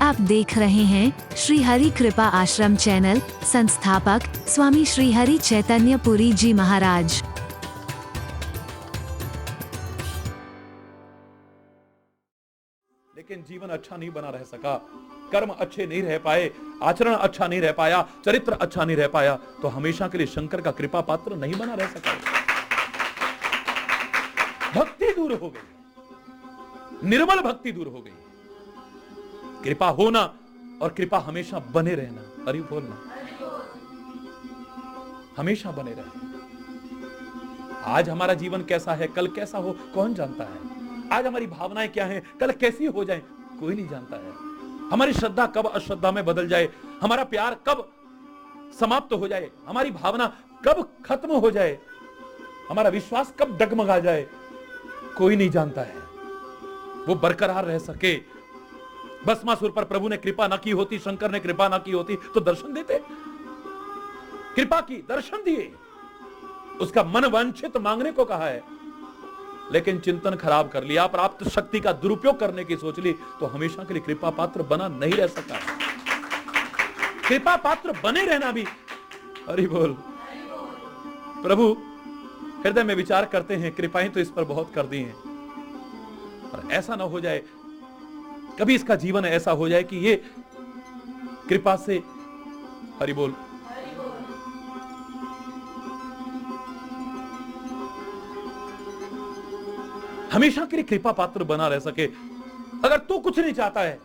आप देख रहे हैं श्री हरि कृपा आश्रम चैनल। संस्थापक स्वामी श्री हरि चैतन्य पुरी जी महाराज। लेकिन जीवन अच्छा नहीं बना रह सका, कर्म अच्छे नहीं रह पाए, आचरण अच्छा नहीं रह पाया, चरित्र अच्छा नहीं रह पाया, तो हमेशा के लिए शंकर का कृपा पात्र नहीं बना रह सका। भक्ति दूर हो गई, निर्मल भक्ति दूर हो गई। कृपा होना और कृपा हमेशा बने रहना, हरि बोलना, हमेशा बने रहे। आज हमारा जीवन कैसा है, कल कैसा हो कौन जानता है। आज हमारी भावनाएं क्या हैं, कल कैसी हो जाए कोई नहीं जानता है। हमारी श्रद्धा कब अश्रद्धा में बदल जाए, हमारा प्यार कब समाप्त हो जाए, हमारी भावना कब खत्म हो जाए, हमारा विश्वास कब डगमगा जाए, कोई नहीं जानता है। वो बरकरार रह सके। भस्मासुर पर प्रभु ने कृपा ना की होती, शंकर ने कृपा ना की होती तो दर्शन देते। कृपा की, दर्शन दिए, उसका मन वांछित मांगने को कहा है, लेकिन चिंतन खराब कर लिया, प्राप्त शक्ति का दुरुपयोग करने की सोच ली, तो हमेशा के लिए कृपा पात्र बना नहीं रह सका। कृपा पात्र बने रहना भी, हरि बोल। प्रभु हृदय में विचार करते हैं, कृपाएं तो इस पर बहुत कर दी हैं, और ऐसा ना हो जाए कभी इसका जीवन ऐसा हो जाए कि ये कृपा से, हरि बोल, हमेशा के लिए कृपा पात्र बना रह सके। अगर तू कुछ नहीं चाहता है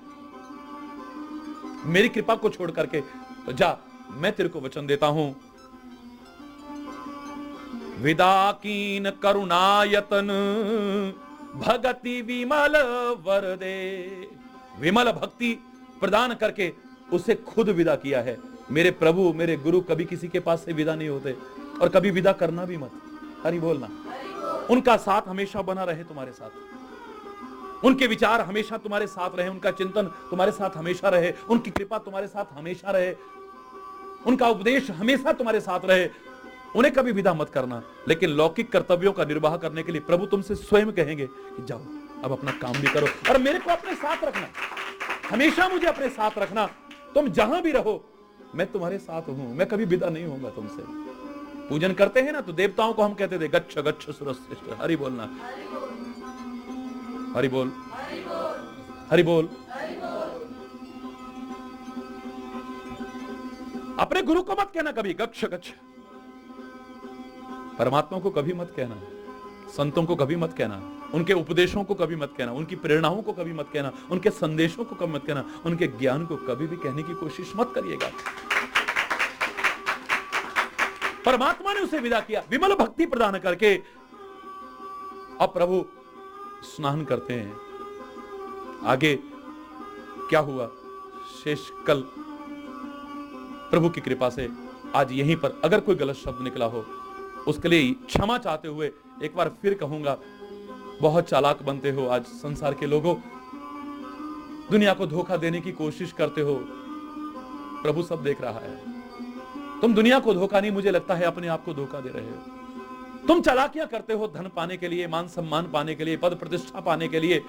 मेरी कृपा को छोड़ करके, तो जा, मैं तेरे को वचन देता हूं, विदाकीन करुणायतन भगति विमल वरदे। विमल भक्ति प्रदान करके उसे खुद विदा किया है। मेरे प्रभु, मेरे गुरु कभी किसी के पास से विदा नहीं होते, और कभी विदा करना भी मत। हरि बोलना। उनका साथ हमेशा बना रहे तुम्हारे साथ, उनके विचार हमेशा तुम्हारे साथ रहे, उनका चिंतन तुम्हारे साथ हमेशा रहे, उनकी कृपा तुम्हारे साथ हमेशा रहे, उनका उपदेश हमेशा तुम्हारे साथ रहे। उन्हें कभी विदा मत करना। लेकिन लौकिक कर्तव्यों का निर्वाह करने के लिए प्रभु तुमसे स्वयं कहेंगे कि जाओ, अब अपना काम भी करो, और मेरे को अपने साथ रखना, हमेशा मुझे अपने साथ रखना। तुम जहां भी रहो मैं तुम्हारे साथ हूं, मैं कभी विदा नहीं होऊंगा तुमसे। पूजन करते हैं ना, तो देवताओं को हम कहते थे गच्छ गच्छ सुरश्रेष्ठ। हरि बोलना, हरि बोल, हरि बोल। अपने गुरु को मत कहना कभी गच्छ गच्छ, परमात्मा को कभी मत कहना, संतों को कभी मत कहना, उनके उपदेशों को कभी मत कहना, उनकी प्रेरणाओं को कभी मत कहना, उनके संदेशों को कभी मत कहना, उनके ज्ञान को कभी भी कहने की कोशिश मत करिएगा। परमात्मा ने उसे विदा किया विमल भक्ति प्रदान करके। अब प्रभु स्नान करते हैं। आगे क्या हुआ शेष कल प्रभु की कृपा से आज यहीं पर अगर कोई गलत शब्द निकला हो उसके लिए क्षमा चाहते हुए एक बार फिर कहूंगा, बहुत चालाक बनते हो आज संसार के लोगों, दुनिया को धोखा देने की कोशिश करते हो। प्रभु सब देख रहा है। तुम दुनिया को धोखा नहीं, मुझे लगता है अपने आप को धोखा दे रहे हो। तुम चालाकियां करते हो धन पाने के लिए, मान सम्मान पाने के लिए, पद प्रतिष्ठा पाने के लिए,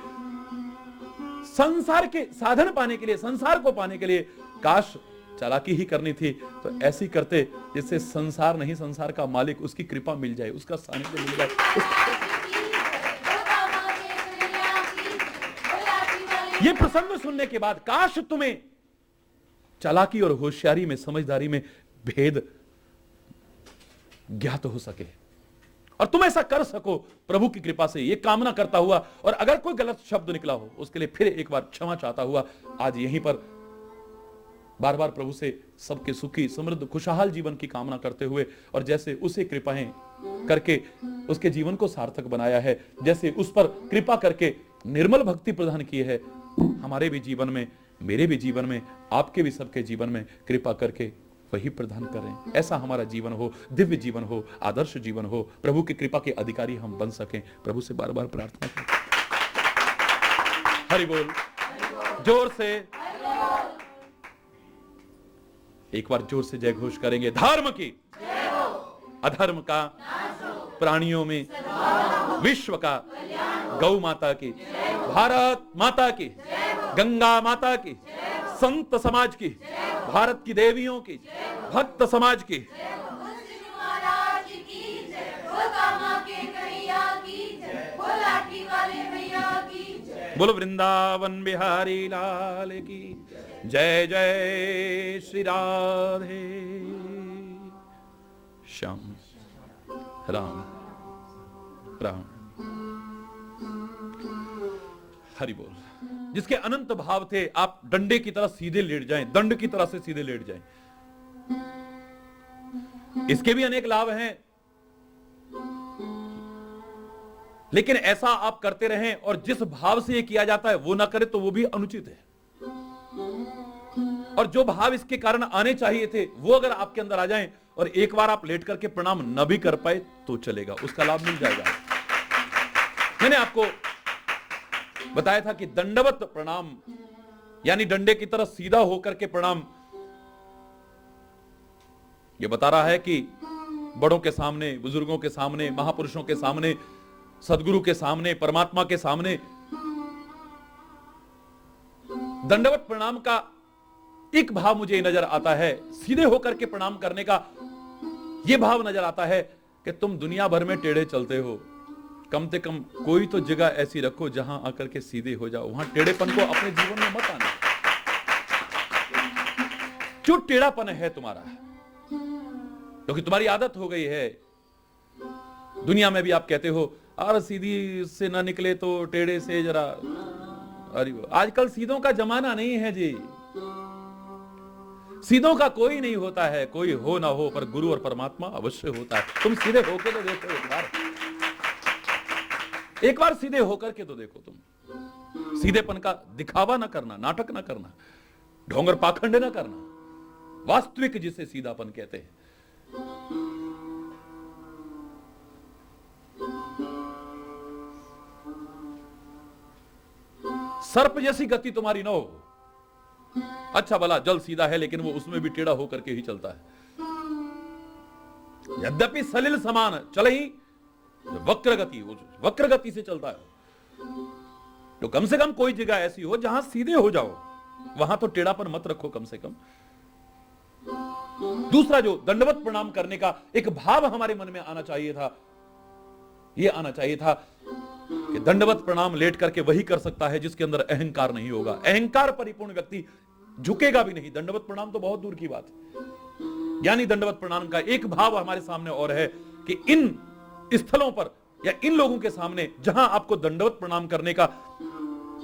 संसार के साधन पाने के लिए, संसार को पाने के लिए। काश चालाकी ही करनी थी तो ऐसी करते जिससे संसार नहीं, संसार का मालिक, उसकी कृपा मिल जाए, उसका सानिध्य मिल जाए। ये प्रसंग सुनने के बाद काश तुम्हें चालाकी और होशियारी में, समझदारी में भेद ज्ञात हो सके और तुम ऐसा कर सको। प्रभु की कृपा से ये कामना करता हुआ, और अगर कोई गलत शब्द निकला हो उसके लिए फिर एक बार क्षमा चाहता हुआ आज यहीं पर बार बार प्रभु से सबके सुखी समृद्ध खुशहाल जीवन की कामना करते हुए, और जैसे उसे कृपाएं करके उसके जीवन को सार्थक बनाया है, जैसे उस पर कृपा करके निर्मल भक्ति प्रदान की है, हमारे भी जीवन में, मेरे भी जीवन में, आपके भी सबके जीवन में कृपा करके वही प्रदान करें। ऐसा हमारा जीवन हो, दिव्य जीवन हो, आदर्श जीवन हो, प्रभु की कृपा के अधिकारी हम बन सकें। प्रभु से बार बार प्रार्थना करें। हरि बोल, जोर से एक बार जोर से जय घोष करेंगे। धर्म की, अधर्म का, प्राणियों में, विश्व का, गौ माता की, भारत माता की, गंगा माता की, संत समाज की, भारत की देवियों की, भक्त समाज की। बोलो वृंदावन बिहारी लाल की जय। जय श्री राधे श्याम राम राम। हरि बोल। जिसके अनंत भाव थे, आप डंडे की तरह सीधे लेट जाएं, दंड की तरह से सीधे लेट जाएं। इसके भी अनेक लाभ हैं, लेकिन ऐसा आप करते रहें और जिस भाव से ये किया जाता है वो ना करें तो वो भी अनुचित है। और जो भाव इसके कारण आने चाहिए थे वो अगर आपके अंदर आ जाएं और एक बार आप लेट करके प्रणाम न भी कर पाए तो चलेगा, उसका लाभ मिल जाएगा। मैंने आपको बताया था कि दंडवत प्रणाम यानी डंडे की तरह सीधा होकर के प्रणाम, यह बता रहा है कि बड़ों के सामने, बुजुर्गों के सामने, महापुरुषों के सामने, सदगुरु के सामने, परमात्मा के सामने दंडवत प्रणाम का एक भाव मुझे नजर आता है, सीधे होकर के प्रणाम करने का यह भाव नजर आता है कि तुम दुनिया भर में टेढ़े चलते हो, कम से कम कोई तो जगह ऐसी रखो जहां आकर के सीधे हो जाओ, वहां टेढ़ेपन को अपने जीवन में मत आना। जो टेढ़ापन है तुम्हारा, क्योंकि तुम्हारी आदत हो गई है। दुनिया में भी आप कहते हो और सीधी से ना निकले तो टेढ़े से जरा, अरे आजकल सीधों का जमाना नहीं है जी, सीधों का कोई नहीं होता है, कोई हो ना हो पर गुरु और परमात्मा अवश्य होता है। तुम सीधे होकर तो देखो एक बार सीधे होकर के तो देखो। तुम सीधेपन का दिखावा ना करना, नाटक ना करना, ढोंगर पाखंड ना करना, वास्तविक जिसे सीधापन कहते हैं। सर्प जैसी गति तुम्हारी ना हो। अच्छा भला जल सीधा है लेकिन वो उसमें भी टेढ़ा होकर के ही चलता है। यद्यपि सलिल समान चले ही वक्र गति से चलता है। तो कम से कम कोई जगह ऐसी हो जहां सीधे हो जाओ, वहां तो टेढ़ापन मत रखो कम से कम। दूसरा जो दंडवत प्रणाम करने का एक भाव हमारे मन में आना चाहिए था, यह आना चाहिए था कि दंडवत प्रणाम लेट करके वही कर सकता है जिसके अंदर अहंकार नहीं होगा। अहंकार परिपूर्ण व्यक्ति झुकेगा भी नहीं। दंडवत प्रणाम तो बहुत दूर की बात है। यानी दंडवत प्रणाम का एक भाव हमारे सामने और है कि इन स्थलों पर या इन लोगों के सामने जहां आपको दंडवत प्रणाम करने का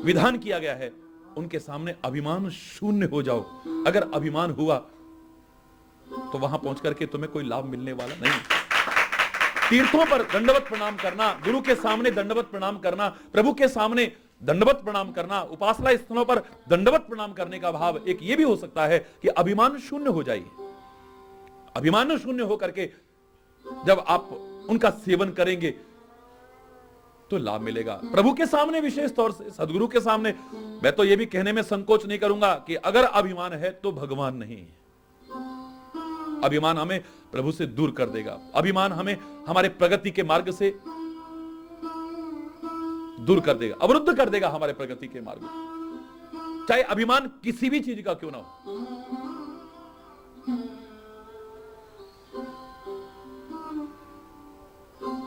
विधान किया गया है, उनके सामने अभिमान शून्य हो जाओ। अगर अभिमान हुआ तो वहां पहुंच करके तुम्हें कोई लाभ मिलने वाला नहीं। तीर्थों पर दंडवत प्रणाम करना, गुरु के सामने दंडवत प्रणाम करना, प्रभु के सामने दंडवत प्रणाम करना, उपासना स्थलों पर दंडवत प्रणाम करने का भाव एक ये भी हो सकता है कि अभिमान शून्य हो जाइए। अभिमान शून्य होकर के जब आप उनका सेवन करेंगे तो लाभ मिलेगा। प्रभु के सामने, विशेष तौर से सदगुरु के सामने, मैं तो ये भी कहने में संकोच नहीं करूंगा कि अगर अभिमान है तो भगवान नहीं। अभिमान हमें प्रभु से दूर कर देगा। अभिमान हमें हमारे प्रगति के मार्ग से दूर कर देगा, अवरुद्ध कर देगा हमारे प्रगति के मार्ग को, चाहे अभिमान किसी भी चीज का क्यों ना हो।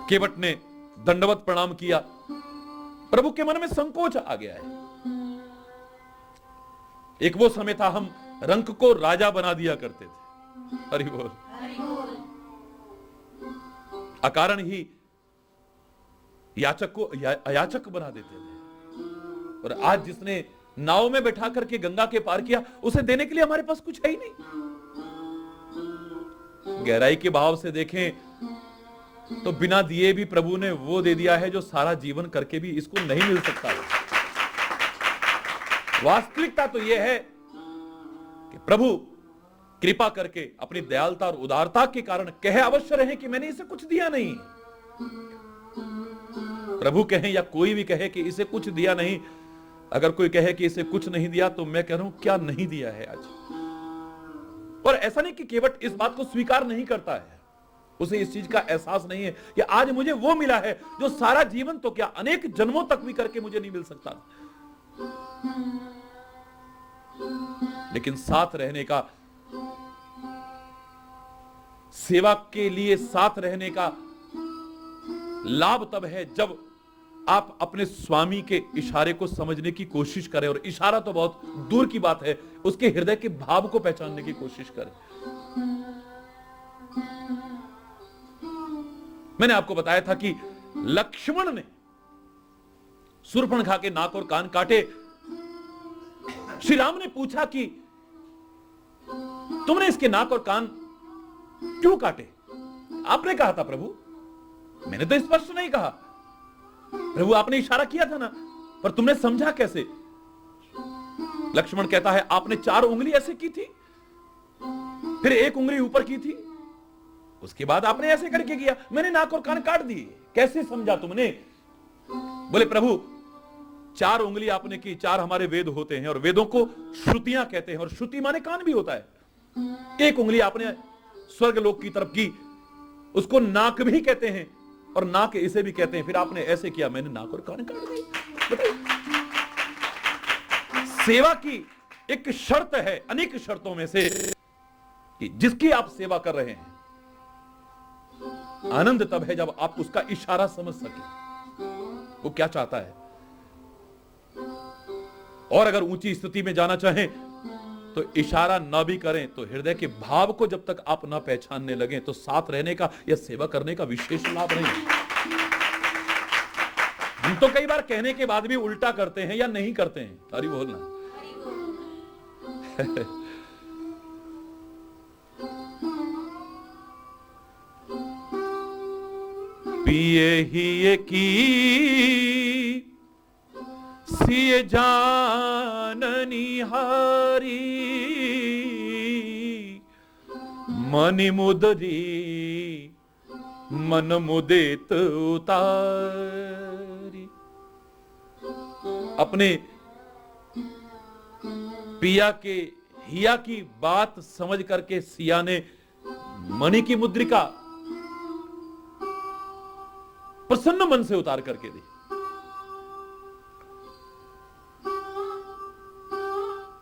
केवट ने दंडवत प्रणाम किया, प्रभु के मन में संकोच आ गया है। एक वो समय था हम रंक को राजा बना दिया करते थे। हरि बोल। अकारण ही याचक को अयाचक बना देते थे। और आज जिसने नाव में बैठा करके गंगा के पार किया, उसे देने के लिए हमारे पास कुछ है ही नहीं। गहराई के भाव से देखें तो बिना दिए भी प्रभु ने वो दे दिया है जो सारा जीवन करके भी इसको नहीं मिल सकता। वास्तविकता तो यह है कि प्रभु कृपा करके अपनी दयालुता और उदारता के कारण कहे अवश्य रहे कि मैंने इसे कुछ दिया नहीं। प्रभु कहें या कोई भी कहे कि इसे कुछ दिया नहीं, अगर कोई कहे कि इसे कुछ नहीं दिया तो मैं कह रहा हूं क्या नहीं दिया है आज। और ऐसा नहीं कि केवट इस बात को स्वीकार नहीं करता है, उसे इस चीज का एहसास नहीं है कि आज मुझे वो मिला है जो सारा जीवन तो क्या अनेक जन्मों तक भी करके मुझे नहीं मिल सकता। लेकिन साथ रहने का, सेवा के लिए साथ रहने का लाभ तब है जब आप अपने स्वामी के इशारे को समझने की कोशिश करें, और इशारा तो बहुत दूर की बात है, उसके हृदय के भाव को पहचानने की कोशिश करें। मैंने आपको बताया था कि लक्ष्मण ने शूर्पणखा के नाक और कान काटे। श्री राम ने पूछा कि तुमने इसके नाक और कान क्यों काटे? आपने कहा था प्रभु, मैंने तो स्पष्ट नहीं कहा। प्रभु आपने इशारा किया था ना, पर तुमने समझा कैसे? लक्ष्मण कहता है आपने 4 उंगली ऐसे की थी, फिर 1 उंगली ऊपर की थी, उसके बाद आपने ऐसे करके किया, मैंने नाक और कान काट दिए। कैसे समझा तुमने? बोले प्रभु 4 उंगली आपने की, 4 हमारे वेद होते हैं और वेदों को श्रुतियां कहते हैं, और श्रुति माने कान भी होता है। 1 उंगली आपने स्वर्ग लोक की तरफ की, उसको नाक भी कहते हैं, और नाक इसे भी कहते हैं, फिर आपने ऐसे किया, मैंने नाक और कान काट दिए। सेवा की एक शर्त है अनेक शर्तों में से कि जिसकी आप सेवा कर रहे हैं, आनंद तब है जब आप उसका इशारा समझ सके, वो क्या चाहता है। और अगर ऊंची स्थिति में जाना चाहें तो इशारा ना भी करें तो हृदय के भाव को जब तक आप ना पहचानने लगे तो साथ रहने का या सेवा करने का विशेष लाभ नहीं। हम तो कई बार कहने के बाद भी उल्टा करते हैं या नहीं करते हैं। हरि बोलना। पिए ही की सिय जाननी हारी, मनि मुदरी मन मुदित उतारी। अपने पिया के हिया की बात समझ करके सिया ने मणि की मुद्रिका प्रसन्न मन से उतार करके दी।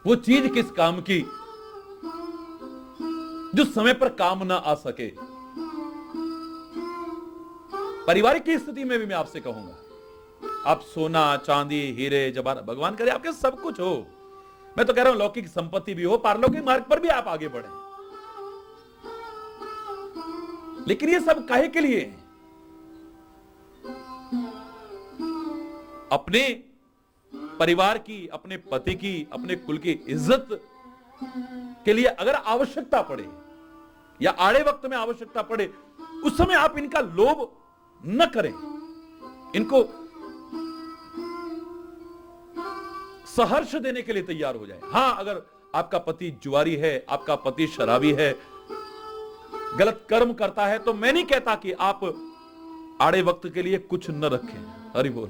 वो चीज किस काम की जो समय पर काम ना आ सके। पारिवारिक की स्थिति में भी मैं आपसे कहूंगा, आप सोना चांदी हीरे जवाहर भगवान करे आपके सब कुछ हो, मैं तो कह रहा हूं लौकिक संपत्ति भी हो, पारलौकिक मार्ग पर भी आप आगे बढ़े, लेकिन ये सब काहे के लिए है? अपने परिवार की, अपने पति की, अपने कुल की इज्जत के लिए अगर आवश्यकता पड़े या आड़े वक्त में आवश्यकता पड़े, उस समय आप इनका लोभ न करें, इनको सहर्ष देने के लिए तैयार हो जाए। हां, अगर आपका पति जुआरी है, आपका पति शराबी है, गलत कर्म करता है, तो मैं नहीं कहता कि आप आड़े वक्त के लिए कुछ न रखें। हरि बोल।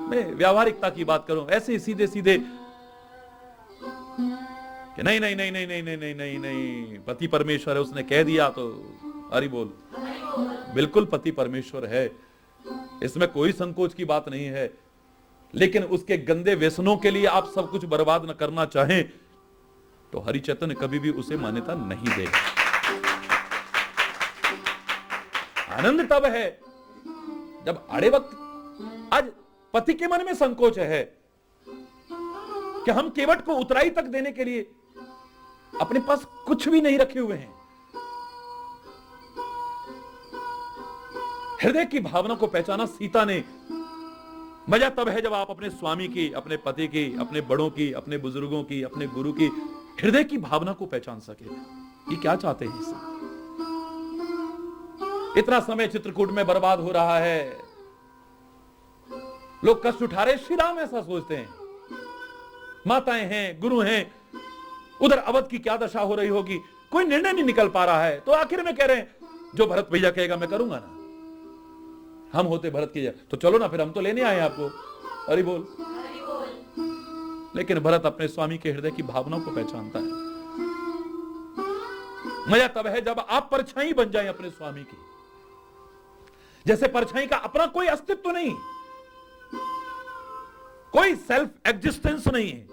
मैं व्यावहारिकता की बात करूं, ऐसे सीधे सीधे कि नहीं नहीं नहीं नहीं नहीं नहीं नहीं नहीं नहीं पति परमेश्वर है, उसने कह दिया तो हरि बोल। बिल्कुल पति परमेश्वर है, इसमें कोई संकोच की बात नहीं है, लेकिन उसके गंदे व्यसनों के लिए आप सब कुछ बर्बाद न करना चाहें तो हरि चैतन्य कभी भी उसे मान्यता नहीं देगा। आनंद तब है जब आड़े वक्त, आज पति के मन में संकोच है कि हम केवट को उतराई तक देने के लिए अपने पास कुछ भी नहीं रखे हुए हैं। हृदय की भावना को पहचाना सीता ने। मजा तब है जब आप अपने स्वामी की, अपने पति की, अपने बड़ों की, अपने बुजुर्गों की, अपने गुरु की हृदय की भावना को पहचान सके। ये क्या चाहते हैं इससे? इतना समय चित्रकूट में बर्बाद हो रहा है, लोग कष्ट उठा रहे, श्री राम ऐसा सोचते हैं, माताएं हैं, गुरु हैं, उधर अवध की क्या दशा हो रही होगी, कोई निर्णय नहीं निकल पा रहा है, तो आखिर में कह रहे हैं जो भरत भैया कहेगा मैं करूंगा ना। हम होते भरत की तो चलो ना, फिर हम तो लेने आए आपको। हरि बोल। लेकिन भरत अपने स्वामी के हृदय की भावना को पहचानता है। मजा तब है जब आप परछाई बन जाएं अपने स्वामी की। जैसे परछाई का अपना कोई अस्तित्व नहीं, कोई सेल्फ एग्जिस्टेंस नहीं है,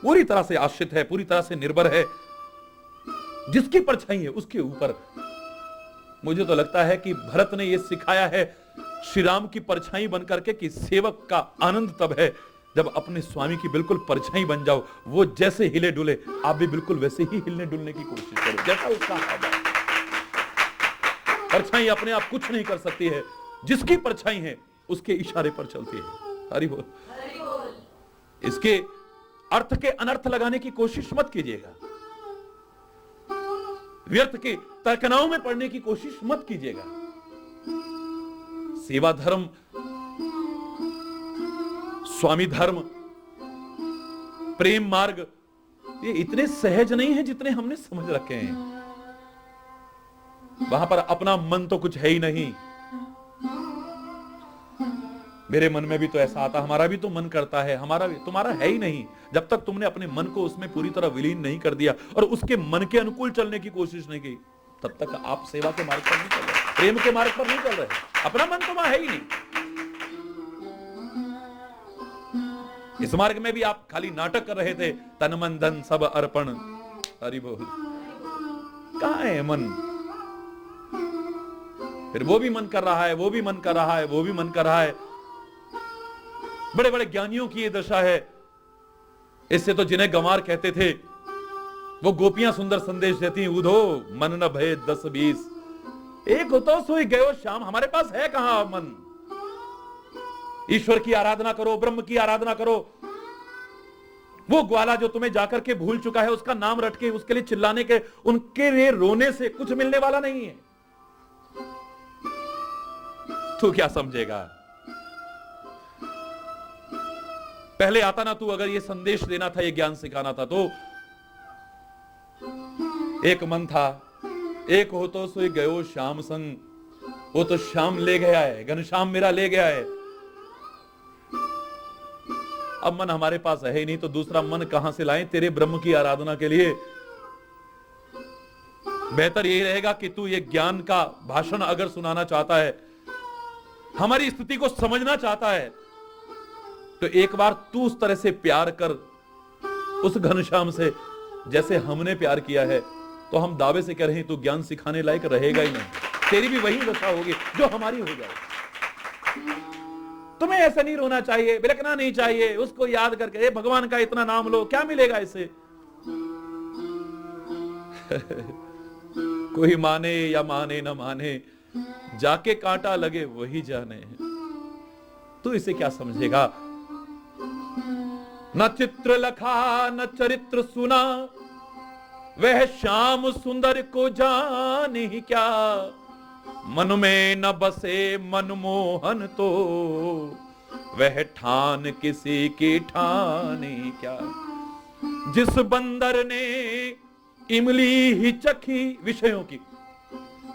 पूरी तरह से आश्रित है, पूरी तरह से निर्भर है, जिसकी परछाई है उसके ऊपर। मुझे तो लगता है कि भरत ने यह सिखाया है श्री राम की परछाई बनकर के कि सेवक का आनंद तब है जब अपने स्वामी की बिल्कुल परछाई बन जाओ। वो जैसे हिले डुले आप भी बिल्कुल वैसे ही हिलने डुलने की कोशिश करो जैसा उसका हाव है। परछाई अपने आप कुछ नहीं कर सकती है, जिसकी परछाई है उसके इशारे पर चलती है। हरि बोल। इसके अर्थ के अनर्थ लगाने की कोशिश मत कीजिएगा, व्यर्थ के तर्कनाओं में पड़ने की कोशिश मत कीजिएगा। सेवा धर्म, स्वामी धर्म, प्रेम मार्ग ये इतने सहज नहीं है जितने हमने समझ रखे हैं। वहां पर अपना मन तो कुछ है ही नहीं। मेरे मन में भी तो ऐसा आता, हमारा भी तो मन करता है, हमारा भी, तुम्हारा है ही नहीं। जब तक तुमने अपने मन को उसमें पूरी तरह विलीन नहीं कर दिया और उसके मन के अनुकूल चलने की कोशिश नहीं की, तब तक आप सेवा के मार्ग पर नहीं चल रहे, प्रेम के मार्ग पर नहीं चल रहे। अपना मन तो वहां है ही नहीं। इस मार्ग में भी आप खाली नाटक कर रहे थे, तन मन धन सब अर्पण। हरि बोल। कहां है मन? फिर वो भी मन कर रहा है, वो भी मन कर रहा है, वो भी मन कर रहा है। बड़े बड़े ज्ञानियों की ये दशा है। इससे तो जिन्हें गंवार कहते थे वो गोपियां सुंदर संदेश देती, उधो मन न भय 10-20, एक हो तो सोई गयो श्याम। हमारे पास है कहां मन? ईश्वर की आराधना करो, ब्रह्म की आराधना करो। वो ग्वाला जो तुम्हें जाकर के भूल चुका है, उसका नाम रट के उसके लिए चिल्लाने के, उनके लिए रोने से कुछ मिलने वाला नहीं है। तू क्या समझेगा? पहले आता ना तू, अगर ये संदेश देना था, ये ज्ञान सिखाना था, तो एक मन था, एक हो तो सोई गयो श्याम संग। वो तो श्याम ले गया है, घनश्याम मेरा ले गया है। अब मन हमारे पास है ही नहीं, तो दूसरा मन कहां से लाएं तेरे ब्रह्म की आराधना के लिए? बेहतर यही रहेगा कि तू ये ज्ञान का भाषण अगर सुनाना चाहता है, हमारी स्थिति को समझना चाहता है, तो एक बार तू उस तरह से प्यार कर उस घनश्याम से जैसे हमने प्यार किया है। तो हम दावे से कह रहे हैं तू ज्ञान सिखाने लायक रहेगा ही नहीं, तेरी भी वही दशा होगी जो हमारी हो जाए। तुम्हें ऐसा नहीं रोना चाहिए, बिलखना नहीं चाहिए, उसको याद करके भगवान का इतना नाम लो, क्या मिलेगा इससे? कोई माने या माने न माने, जाके कांटा लगे वही जाने। तू इसे क्या समझेगा? न चित्र लखा न चरित्र सुना, वह श्याम सुंदर को जाने ही क्या। मन में न बसे मनमोहन तो, वह ठान किसी की ठाने क्या। जिस बंदर ने इमली ही चखी विषयों की,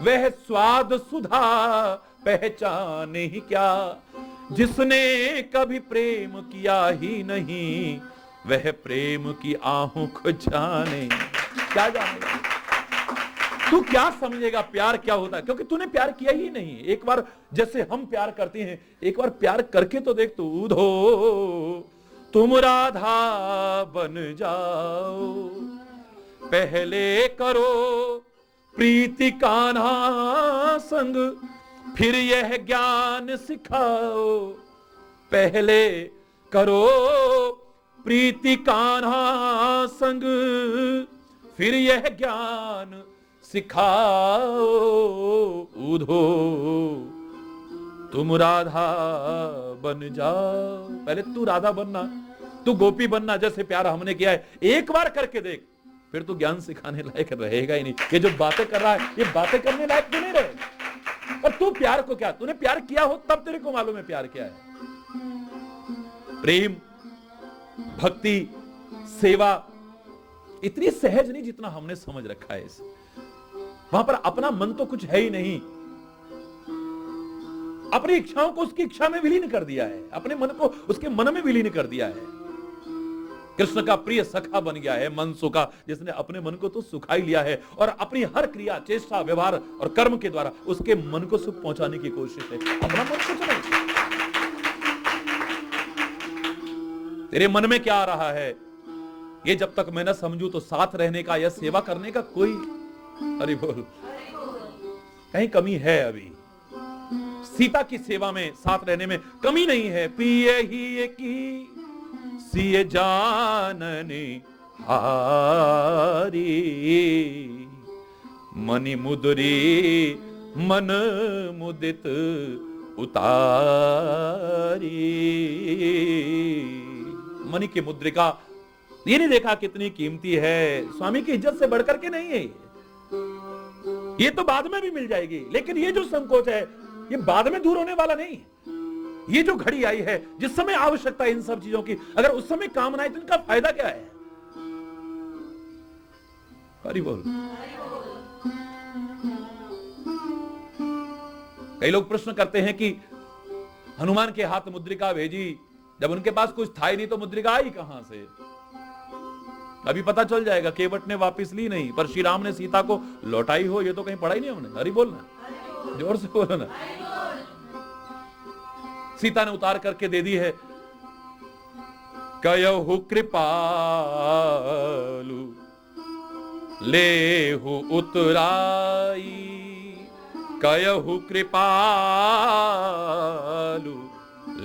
वह स्वाद सुधा पहचाने ही क्या। जिसने कभी प्रेम किया ही नहीं, वह प्रेम की आहों जाने क्या जानेगा। तू क्या समझेगा प्यार क्या होता है? क्योंकि तूने प्यार किया ही नहीं। एक बार जैसे हम प्यार करते हैं, एक बार प्यार करके तो देख। तू उधो तुम राधा बन जाओ, पहले करो प्रीति कान्हा संग, फिर यह ज्ञान सिखाओ। पहले करो प्रीति कान्हा संग, फिर यह ज्ञान सिखाओ। उधो तुम राधा बन जाओ। पहले तू राधा बनना, तू गोपी बनना, जैसे प्यार हमने किया है। एक बार करके देख, फिर तू ज्ञान सिखाने लायक रहेगा ही नहीं। ये जो बातें कर रहा है, ये बातें करने लायक तो नहीं रहे। और तू प्यार को क्या, तूने प्यार किया हो तब तेरे को मालूम है प्यार क्या है। प्रेम, भक्ति, सेवा इतनी सहज नहीं जितना हमने समझ रखा है इसे। वहां पर अपना मन तो कुछ है ही नहीं। अपनी इच्छाओं को उसकी इच्छा में विलीन कर दिया है, अपने मन को उसके मन में विलीन कर दिया है। कृष्ण का प्रिय सखा बन गया है मन सुखा, जिसने अपने मन को तो सुखा ही लिया है और अपनी हर क्रिया, चेष्टा, व्यवहार और कर्म के द्वारा उसके मन को सुख पहुंचाने की कोशिश है। अपना मन कुछ नहीं। तेरे मन में क्या आ रहा है? ये जब तक मैं न समझूं तो साथ रहने का या सेवा करने का कोई, अरे बोल, कहीं कमी है अभी। सीता की सेवा में, साथ रहने में कमी नहीं है। पिए ही की सिए जानने हारी, मणि मुदरी मन मुदित उतारी। मणि की मुद्रिका ये नहीं देखा कितनी कीमती है, स्वामी की इज्जत से बढ़कर के नहीं है ये तो बाद में भी मिल जाएगी, लेकिन ये जो संकोच है ये बाद में दूर होने वाला नहीं। ये जो घड़ी आई है, जिस समय आवश्यकता है इन सब चीजों की, अगर उस समय काम ना आए तो इनका फायदा क्या है? हरि बोल। कई लोग प्रश्न करते हैं कि हनुमान के हाथ मुद्रिका भेजी, जब उनके पास कुछ था ही नहीं तो मुद्रिका आई कहां से? अभी पता चल जाएगा। केवट ने वापस ली नहीं, पर श्री राम ने सीता को लौटाई हो, ये तो कहीं पढ़ा ही नहीं हमने। हरि बोलना, जोर से बोलो ना। सीता ने उतार करके दे दी है। कयहु कृपालु लेहु उतराई, कयहु कृपालु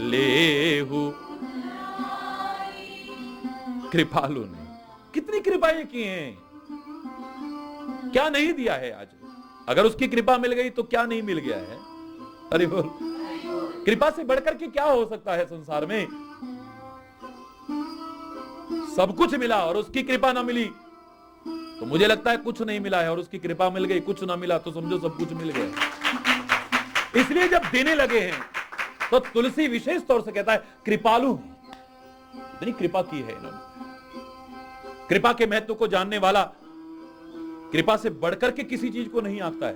लेहु। कृपालु ने कितनी कृपाएं की हैं, क्या नहीं दिया है आज? अगर उसकी कृपा मिल गई तो क्या नहीं मिल गया है? अरे बोल, कृपा से बढ़कर के क्या हो सकता है संसार में? सब कुछ मिला और उसकी कृपा ना मिली तो मुझे लगता है कुछ नहीं मिला है, और उसकी कृपा मिल गई, कुछ ना मिला तो समझो सब कुछ मिल गया। इसलिए जब देने लगे हैं तो तुलसी विशेष तौर से कहता है कृपालु है, इतनी कृपा की है इन्होंने। कृपा के महत्व को जानने वाला कृपा से बढ़कर के किसी चीज को नहीं आंकता है।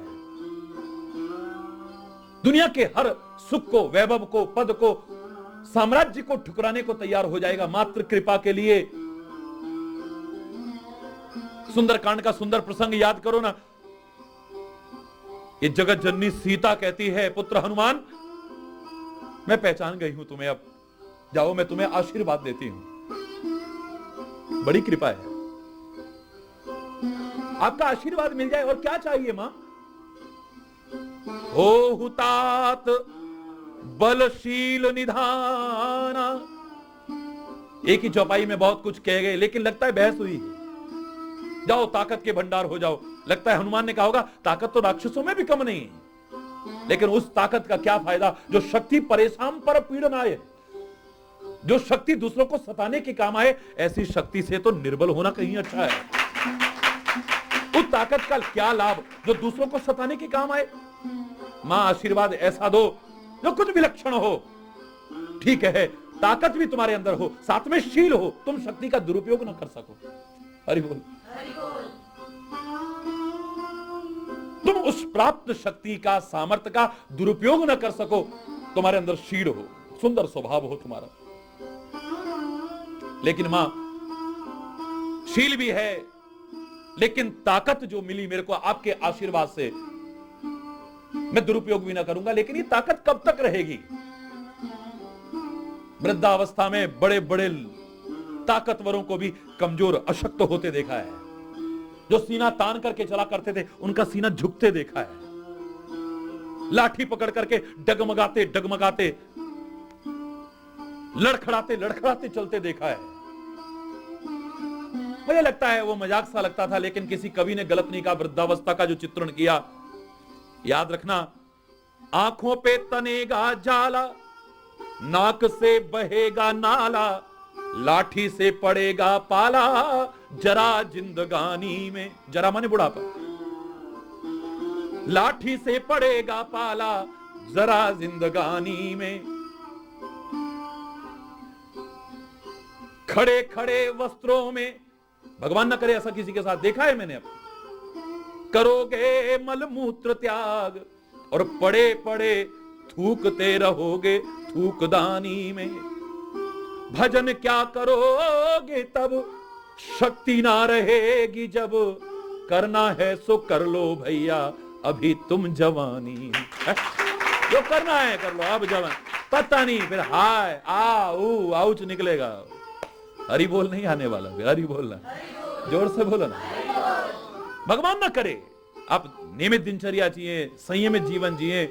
दुनिया के हर सुख को, वैभव को, पद को, साम्राज्य को ठुकराने को तैयार हो जाएगा मात्र कृपा के लिए। सुंदरकांड का सुंदर प्रसंग याद करो ना। ये जगत जननी सीता कहती है, पुत्र हनुमान मैं पहचान गई हूं तुम्हें, अब जाओ मैं तुम्हें आशीर्वाद देती हूं। बड़ी कृपा है, आपका आशीर्वाद मिल जाए और क्या चाहिए मां? हो हुतात बलशील निधाना। एक ही चौपाई में बहुत कुछ कह गए, लेकिन लगता है बहस हुई। जाओ ताकत के भंडार हो जाओ। लगता है हनुमान ने कहा होगा ताकत तो राक्षसों में भी कम नहीं है, लेकिन उस ताकत का क्या फायदा जो शक्ति परेशान पर पीड़न आए, जो शक्ति दूसरों को सताने के काम आए। ऐसी शक्ति से तो निर्बल होना कहीं अच्छा है। उस ताकत का क्या लाभ जो दूसरों को सताने के काम आए? मां आशीर्वाद ऐसा दो जो कुछ विलक्षण हो। ठीक है, ताकत भी तुम्हारे अंदर हो, साथ में शील हो, तुम शक्ति का दुरुपयोग न कर सको। हरि बोल। तुम उस प्राप्त शक्ति का, सामर्थ्य का दुरुपयोग न कर सको, तुम्हारे अंदर शील हो, सुंदर स्वभाव हो तुम्हारा। लेकिन मां शील भी है, लेकिन ताकत जो मिली मेरे को आपके आशीर्वाद से, मैं दुरुपयोग भी ना करूंगा। लेकिन ये ताकत कब तक रहेगी? वृद्धावस्था में बड़े बड़े ताकतवरों को भी कमजोर, अशक्त होते देखा है। जो सीना तान करके चला करते थे उनका सीना झुकते देखा है। लाठी पकड़ करके डगमगाते डगमगाते, लड़खड़ाते लड़खड़ाते चलते देखा है। मुझे लगता है वो मजाक सा लगता था, लेकिन किसी कवि ने गलत नहीं कहा। वृद्धावस्था का जो चित्रण किया, याद रखना, आंखों पे तनेगा जाला, नाक से बहेगा नाला, लाठी से पड़ेगा पाला, जरा जिंदगानी में। जरा माने बुढ़ापा। लाठी से पड़ेगा पाला, जरा जिंदगानी में। खड़े खड़े वस्त्रों में, भगवान न करे ऐसा किसी के साथ, देखा है मैंने। अब करोगे मलमूत्र त्याग और पड़े पड़े थूकते रहोगे थूकदानी में। भजन क्या करोगे तब, शक्ति ना रहेगी जब, करना है सो कर लो भैया अभी तुम जवानी है। जो करना है कर लो, अब जवान पता नहीं, फिर हाय आउच निकलेगा। हरि बोल नहीं आने वाला, फिर हरि बोलना, जोर से बोलो ना। भगवान ना करे आप नियमित दिनचर्या जिए, संयमित जीवन जिए,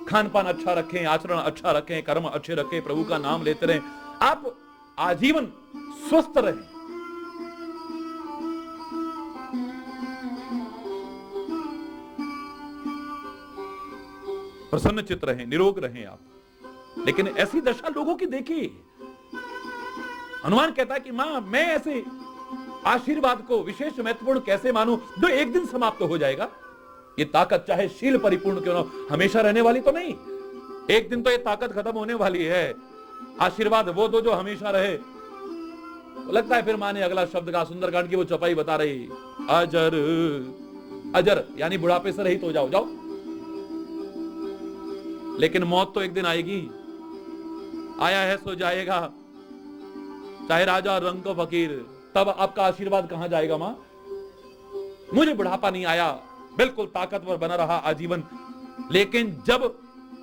खान पान अच्छा रखें, आचरण अच्छा रखें, कर्म अच्छे रखें, प्रभु का नाम लेते रहें, आप आजीवन स्वस्थ रहें। प्रसन्न चित्त रहें, निरोग रहें आप। लेकिन ऐसी दशा लोगों की देखी। हनुमान कहता है कि मां मैं ऐसे आशीर्वाद को विशेष महत्वपूर्ण कैसे मानूं जो एक दिन समाप्त हो जाएगा। ये ताकत चाहे शील परिपूर्ण क्यों ना, हमेशा रहने वाली तो नहीं। एक दिन तो ये ताकत खत्म होने वाली है। आशीर्वाद वो दो जो हमेशा रहे। तो लगता है फिर माने अगला शब्द का, सुंदरकांड की वो चौपाई बता रही, अजर अजर यानी बुढ़ापे से रहित हो जाओ, जाओ। लेकिन मौत तो एक दिन आएगी, आया है सो जाएगा, चाहे राजा रंग को फकीर। तब आपका आशीर्वाद कहां जाएगा मां? मुझे बुढ़ापा नहीं आया, बिल्कुल ताकतवर बना रहा आजीवन, लेकिन जब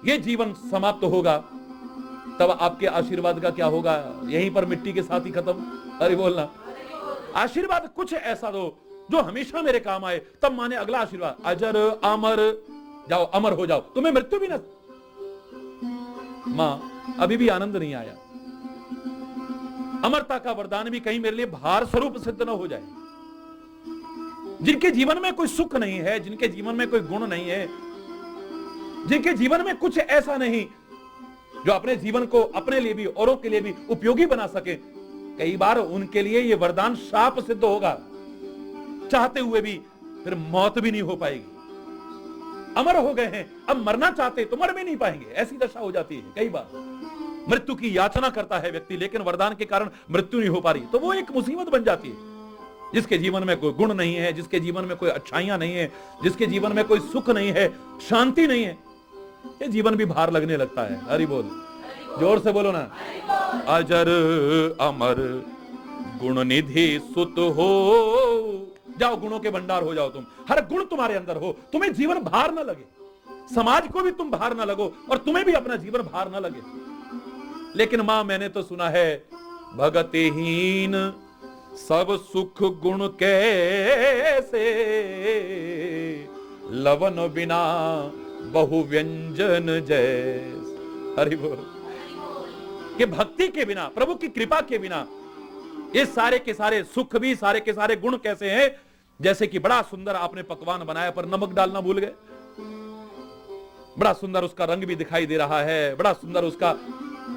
यह जीवन समाप्त होगा तब आपके आशीर्वाद का क्या होगा? यहीं पर मिट्टी के साथ ही खत्म। अरे बोलना, आशीर्वाद कुछ ऐसा दो जो हमेशा मेरे काम आए। तब माने अगला आशीर्वाद, अजर अमर, जाओ अमर हो जाओ, तुम्हें मृत्यु भी न। मां अभी भी आनंद नहीं आया। अमरता का वरदान भी कहीं मेरे लिए भार स्वरूप सिद्ध न हो जाए। जिनके जीवन में कोई सुख नहीं है, जिनके जीवन में कोई गुण नहीं है, जिनके जीवन में कुछ ऐसा नहीं जो अपने जीवन को अपने लिए भी औरों के लिए भी उपयोगी बना सके, कई बार उनके लिए यह वरदान शाप सिद्ध होगा। चाहते हुए भी फिर मौत भी नहीं हो पाएगी। अमर हो गए हैं, अब मरना चाहते तो मर भी नहीं पाएंगे, ऐसी दशा हो जाती है। कई बार मृत्यु की याचना करता है व्यक्ति, लेकिन वरदान के कारण मृत्यु नहीं हो पा रही, तो वो एक मुसीबत बन जाती है। जिसके जीवन में कोई गुण नहीं है, जिसके जीवन में कोई अच्छाइयां नहीं है, जिसके जीवन में कोई सुख नहीं है, शांति नहीं है, ये जीवन भी भार लगने लगता है। हरि बोल, जोर से बोलो ना। अजर अमर गुण निधि सुत हो जाओ, गुणों के भंडार हो जाओ तुम, हर गुण तुम्हारे अंदर हो, तुम्हें जीवन भार ना लगे, समाज को भी तुम भार ना लगो और तुम्हें भी अपना जीवन भार ना लगे। लेकिन मां मैंने तो सुना है, भगतिहीन सब सुख गुण कैसे, लवन बिना बहु व्यंजन जैस। हरि बोल। कि भक्ति के बिना, प्रभु की कृपा के बिना ये सारे के सारे सुख भी, सारे के सारे गुण कैसे हैं? जैसे कि बड़ा सुंदर आपने पकवान बनाया पर नमक डालना भूल गए। बड़ा सुंदर उसका रंग भी दिखाई दे रहा है, बड़ा सुंदर उसका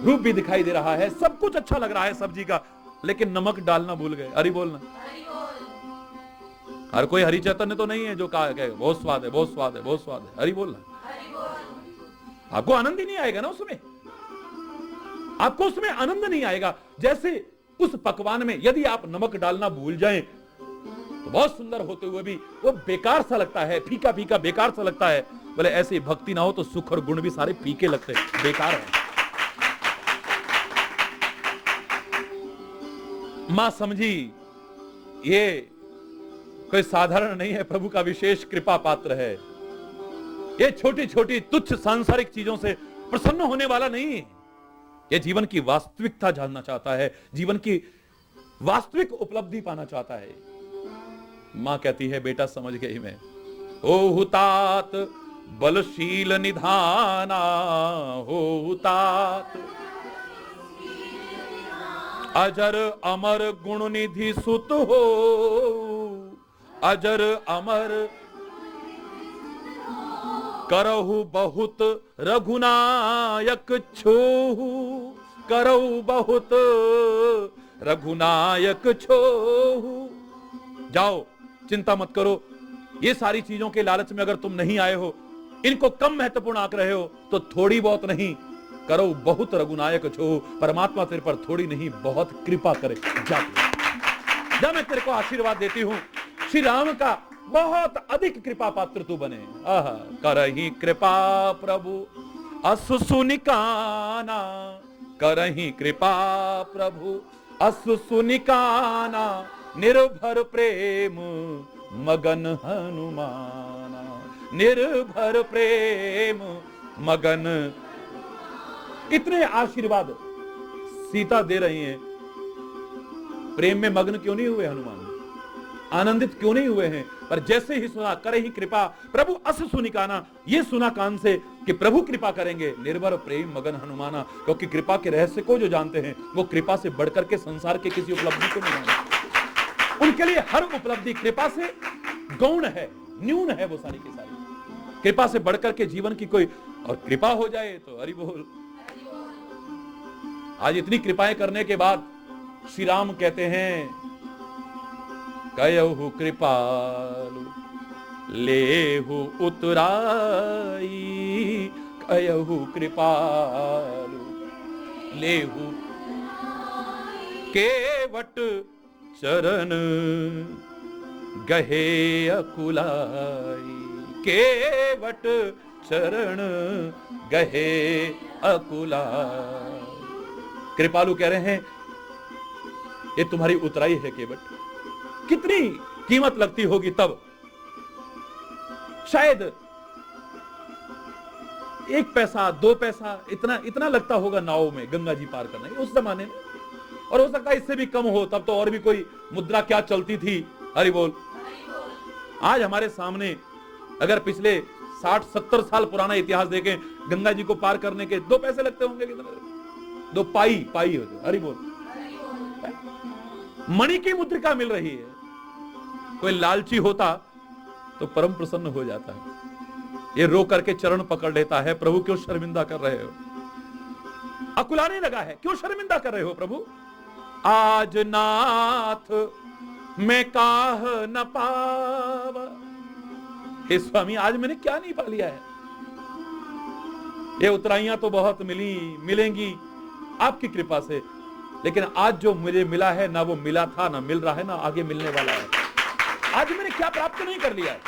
रूप भी दिखाई दे रहा है, सब कुछ अच्छा लग रहा है सब्जी का, लेकिन नमक डालना भूल गए। हरि बोलना। हर कोई हरि चैतन्य तो नहीं है जो कहा बहुत स्वाद है, बहुत स्वाद है, बहुत स्वाद है। हरि बोलना। आपको आनंद ही नहीं आएगा ना उसमें, आपको उसमें आनंद नहीं आएगा। जैसे उस पकवान में यदि आप नमक डालना भूल जाएं तो बहुत सुंदर होते हुए भी वो बेकार सा लगता है, फीका फीका बेकार सा लगता है। बोले ऐसी भक्ति ना हो तो सुख और गुण भी सारे फीके लगते हैं, बेकार है। मां समझी ये कोई साधारण नहीं है, प्रभु का विशेष कृपा पात्र है। ये छोटी छोटी तुच्छ सांसारिक चीजों से प्रसन्न होने वाला नहीं है। ये जीवन की वास्तविकता जानना चाहता है, जीवन की वास्तविक उपलब्धि पाना चाहता है। मां कहती है, बेटा समझ गई मैं। हो हुतात बलशील निधाना, हो हुतात अजर अमर गुण निधि सुत हो, अजर अमर करहु बहुत रघुनायक छोहु, करहु बहुत रघुनायक छोहु। जाओ, चिंता मत करो, ये सारी चीजों के लालच में अगर तुम नहीं आए हो, इनको कम महत्वपूर्ण आंक रहे हो, तो थोड़ी बहुत नहीं, करो बहुत रघुनायक छोहु। परमात्मा तेरे पर थोड़ी नहीं बहुत कृपा करे। जा मैं तेरे को आशीर्वाद देती हूं, श्री राम का बहुत अधिक कृपा पात्र तू बने। करही कृपा प्रभु असु सुनिकाना, करही कृपा प्रभु असु सुनिकाना, निर्भर प्रेम मगन हनुमाना, निर्भर प्रेम मगन। इतने आशीर्वाद सीता दे रही हैं, प्रेम में मग्न क्यों नहीं हुए हनुमान, आनंदित क्यों नहीं हुए हैं? पर जैसे ही सुना करे ही कृपा प्रभु अस सुनिकाना, ये सुना कान से कि प्रभु कृपा करेंगे, निर्भर प्रेम मगन हनुमाना। क्योंकि कृपा के रहस्य को जो जानते हैं वो कृपा से बढ़कर के संसार के किसी उपलब्धि को नहीं जानते। उनके लिए हर उपलब्धि कृपा से गौण है, न्यून है, वो सारी की सारी कृपा से बढ़कर के जीवन की कोई और कृपा हो जाए तो हरि बोल। आज इतनी कृपाएं करने के बाद श्री राम कहते हैं कयहु कृपालु लेहु उतराई, कयहु कृपालु लेहु केवट चरण गहे अकुलाई, केवट चरण गहे अकुलाई। कृपालु कह रहे हैं ये तुम्हारी उतराई है केवट, कितनी कीमत लगती होगी तब, शायद 1 पैसा 2 पैसा इतना लगता होगा नाव में गंगा जी पार करना उस जमाने में, और हो सकता है इससे भी कम हो, तब तो और भी कोई मुद्रा क्या चलती थी। हरि बोल। आज हमारे सामने अगर पिछले 60-70 साल पुराना इतिहास देखें, गंगा जी को पार करने के 2 पैसे लगते होंगे, कितने 2 पाई होते। हरि बोल। मणि की मुद्रिका मिल रही है, कोई लालची होता तो परम प्रसन्न हो जाता है, ये रो करके चरण पकड़ लेता है, प्रभु क्यों शर्मिंदा कर रहे हो, अकुलाने लगा है, क्यों शर्मिंदा कर रहे हो प्रभु। आज नाथ मैं काह न पावा, हे स्वामी आज मैंने क्या नहीं पा लिया है। ये उतराइयां तो बहुत मिलेंगी आपकी कृपा से, लेकिन आज जो मुझे मिला है ना वो मिला था, ना मिल रहा है, ना आगे मिलने वाला है। आज मैंने क्या प्राप्त नहीं कर लिया है।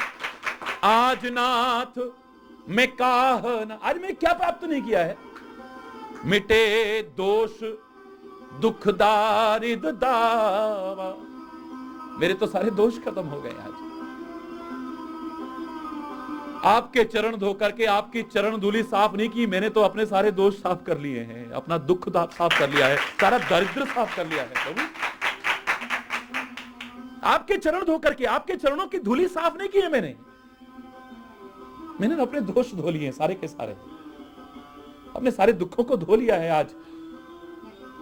आज नाथ मैं काह न, आज मैंने क्या प्राप्त नहीं किया है। मिटे दोष दुख दारिद दावा, मेरे तो सारे दोष खत्म हो गए। आज आपके चरण धो करके आपकी चरण धूली साफ नहीं की, मैंने तो अपने सारे दोष साफ कर लिए हैं, अपना दुख साफ कर लिया है, सारा दरिद्र साफ कर लिया है प्रभु। आपके चरण धो करके आपके चरणों की धूली साफ नहीं की है मैंने अपने दोष धो लिए हैं सारे के सारे, अपने सारे दुखों को धो लिया है। आज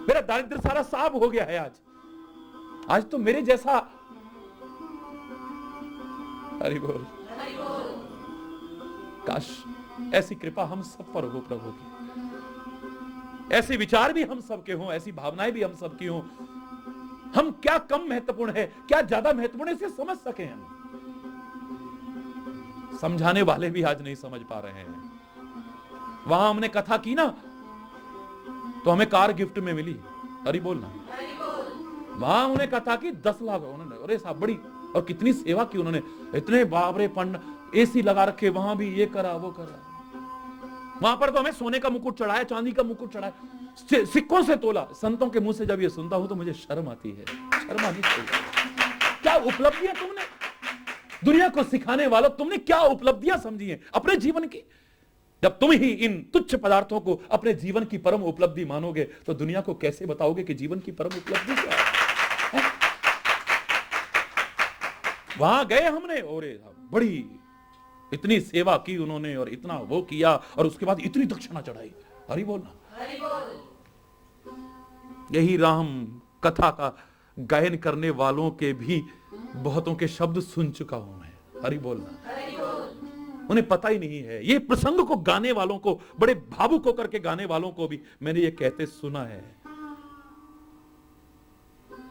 मेरा दारिद्र सारा साफ हो गया है। आज तो मेरे जैसा, हरि बोल, काश ऐसी कृपा हम सब पर हो प्रभु की, ऐसे विचार भी हम सबके हों, ऐसी भावनाएं भी हम सबकी हों। हम क्या कम महत्वपूर्ण है, क्या ज्यादा महत्वपूर्ण है, इसे समझ सके हम। समझाने वाले भी आज नहीं समझ पा रहे हैं। वहां हमने कथा की ना तो हमें कार गिफ्ट में मिली, हरि बोलना। वहां उन्हें कथा की 10 लाख उन्होंने, अरे साहब बड़ी, और कितनी सेवा की उन्होंने, इतने बाबरे पंड एसी लगा रखे, वहां भी ये करा वो करा। वहां पर तो हमें सोने का मुकुट चढ़ाया, चांदी का मुकुट चढ़ाया, सिक्कों से तोला। संतों के मुंह से जब ये सुनता हूं तो मुझे शर्म आती है, शर्म आनी चाहिए। क्या उपलब्धियां तुमने दुनिया को सिखाने वालों, तुमने क्या उपलब्धियां समझी हैं अपने जीवन की। जब तुम ही इन तुच्छ पदार्थों को अपने जीवन की परम उपलब्धि मानोगे तो दुनिया को कैसे बताओगे कि जीवन की परम उपलब्धि क्या है। वहां गए हमने और बड़ी इतनी सेवा की उन्होंने और इतना वो किया और उसके बाद इतनी दक्षिणा चढ़ाई। हरि बोलना। यही राम कथा का गायन करने वालों के भी बहुतों के शब्द सुन चुका हूं मैं। हरि बोलना। उन्हें पता ही नहीं है, ये प्रसंग को गाने वालों को, बड़े भावुक होकर के गाने वालों को भी मैंने ये कहते सुना है।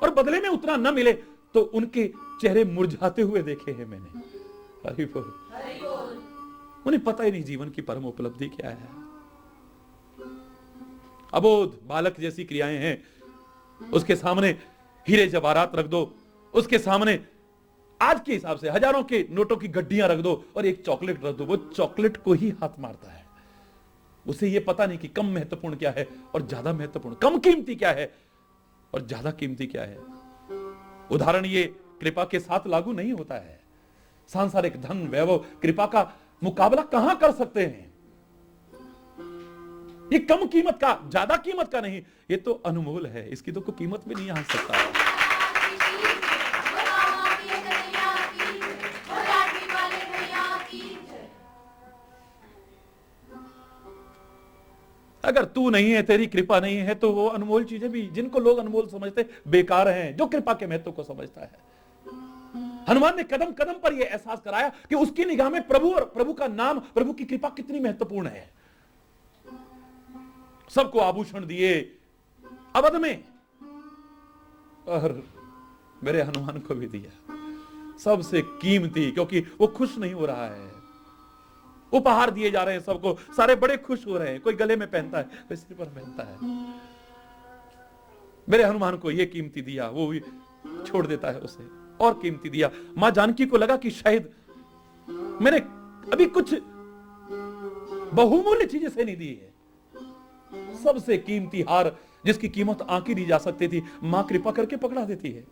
और बदले में उतना न मिले तो उनके चेहरे मुरझाते हुए देखे हैं मैंने। हरि बोल। उन्हें पता ही नहीं जीवन की परम उपलब्धि क्या है। अबोध बालक जैसी क्रियाएं हैं, उसके सामने हीरे जवाहरात रख दो, उसके सामने आज के हिसाब से हजारों के नोटों की गड्डियां रख दो और एक चॉकलेट रख दो, वो चॉकलेट को ही हाथ मारता है। उसे ये पता नहीं कि कम महत्वपूर्ण क्या है और ज्यादा महत्वपूर्ण, कम कीमती क्या है और ज्यादा कीमती क्या है। उदाहरण ये कृपा के साथ लागू नहीं होता है। सांसारिक धन वैभव कृपा का मुकाबला कहां कर सकते हैं। ये कम कीमत का, ज्यादा कीमत का नहीं, ये तो अनमोल है, इसकी तो कोई कीमत भी नहीं आ सकता। अगर तू नहीं है, तेरी कृपा नहीं है, तो वो अनमोल चीजें भी, जिनको लोग अनमोल समझते, बेकार हैं, जो कृपा के महत्व को समझता है। हनुमान ने कदम कदम पर यह एहसास कराया कि उसकी निगाह में प्रभु और प्रभु का नाम, प्रभु की कृपा कितनी महत्वपूर्ण है। सबको आभूषण दिए अवध में, और मेरे हनुमान को भी दिया सबसे कीमती, क्योंकि वो खुश नहीं हो रहा है। उपहार दिए जा रहे हैं सबको, सारे बड़े खुश हो रहे हैं, कोई गले में पहनता है, कोई सिर पर पहनता है। मेरे हनुमान को ये कीमती दिया, वो भी छोड़ देता है उसे, और कीमती दिया। मां जानकी को लगा कि शायद मैंने अभी कुछ बहुमूल्य चीजें से नहीं दी है। सबसे कीमती हार, जिसकी कीमत आंकी नहीं जा सकती थी, मां कृपा करके पकड़ा देती है।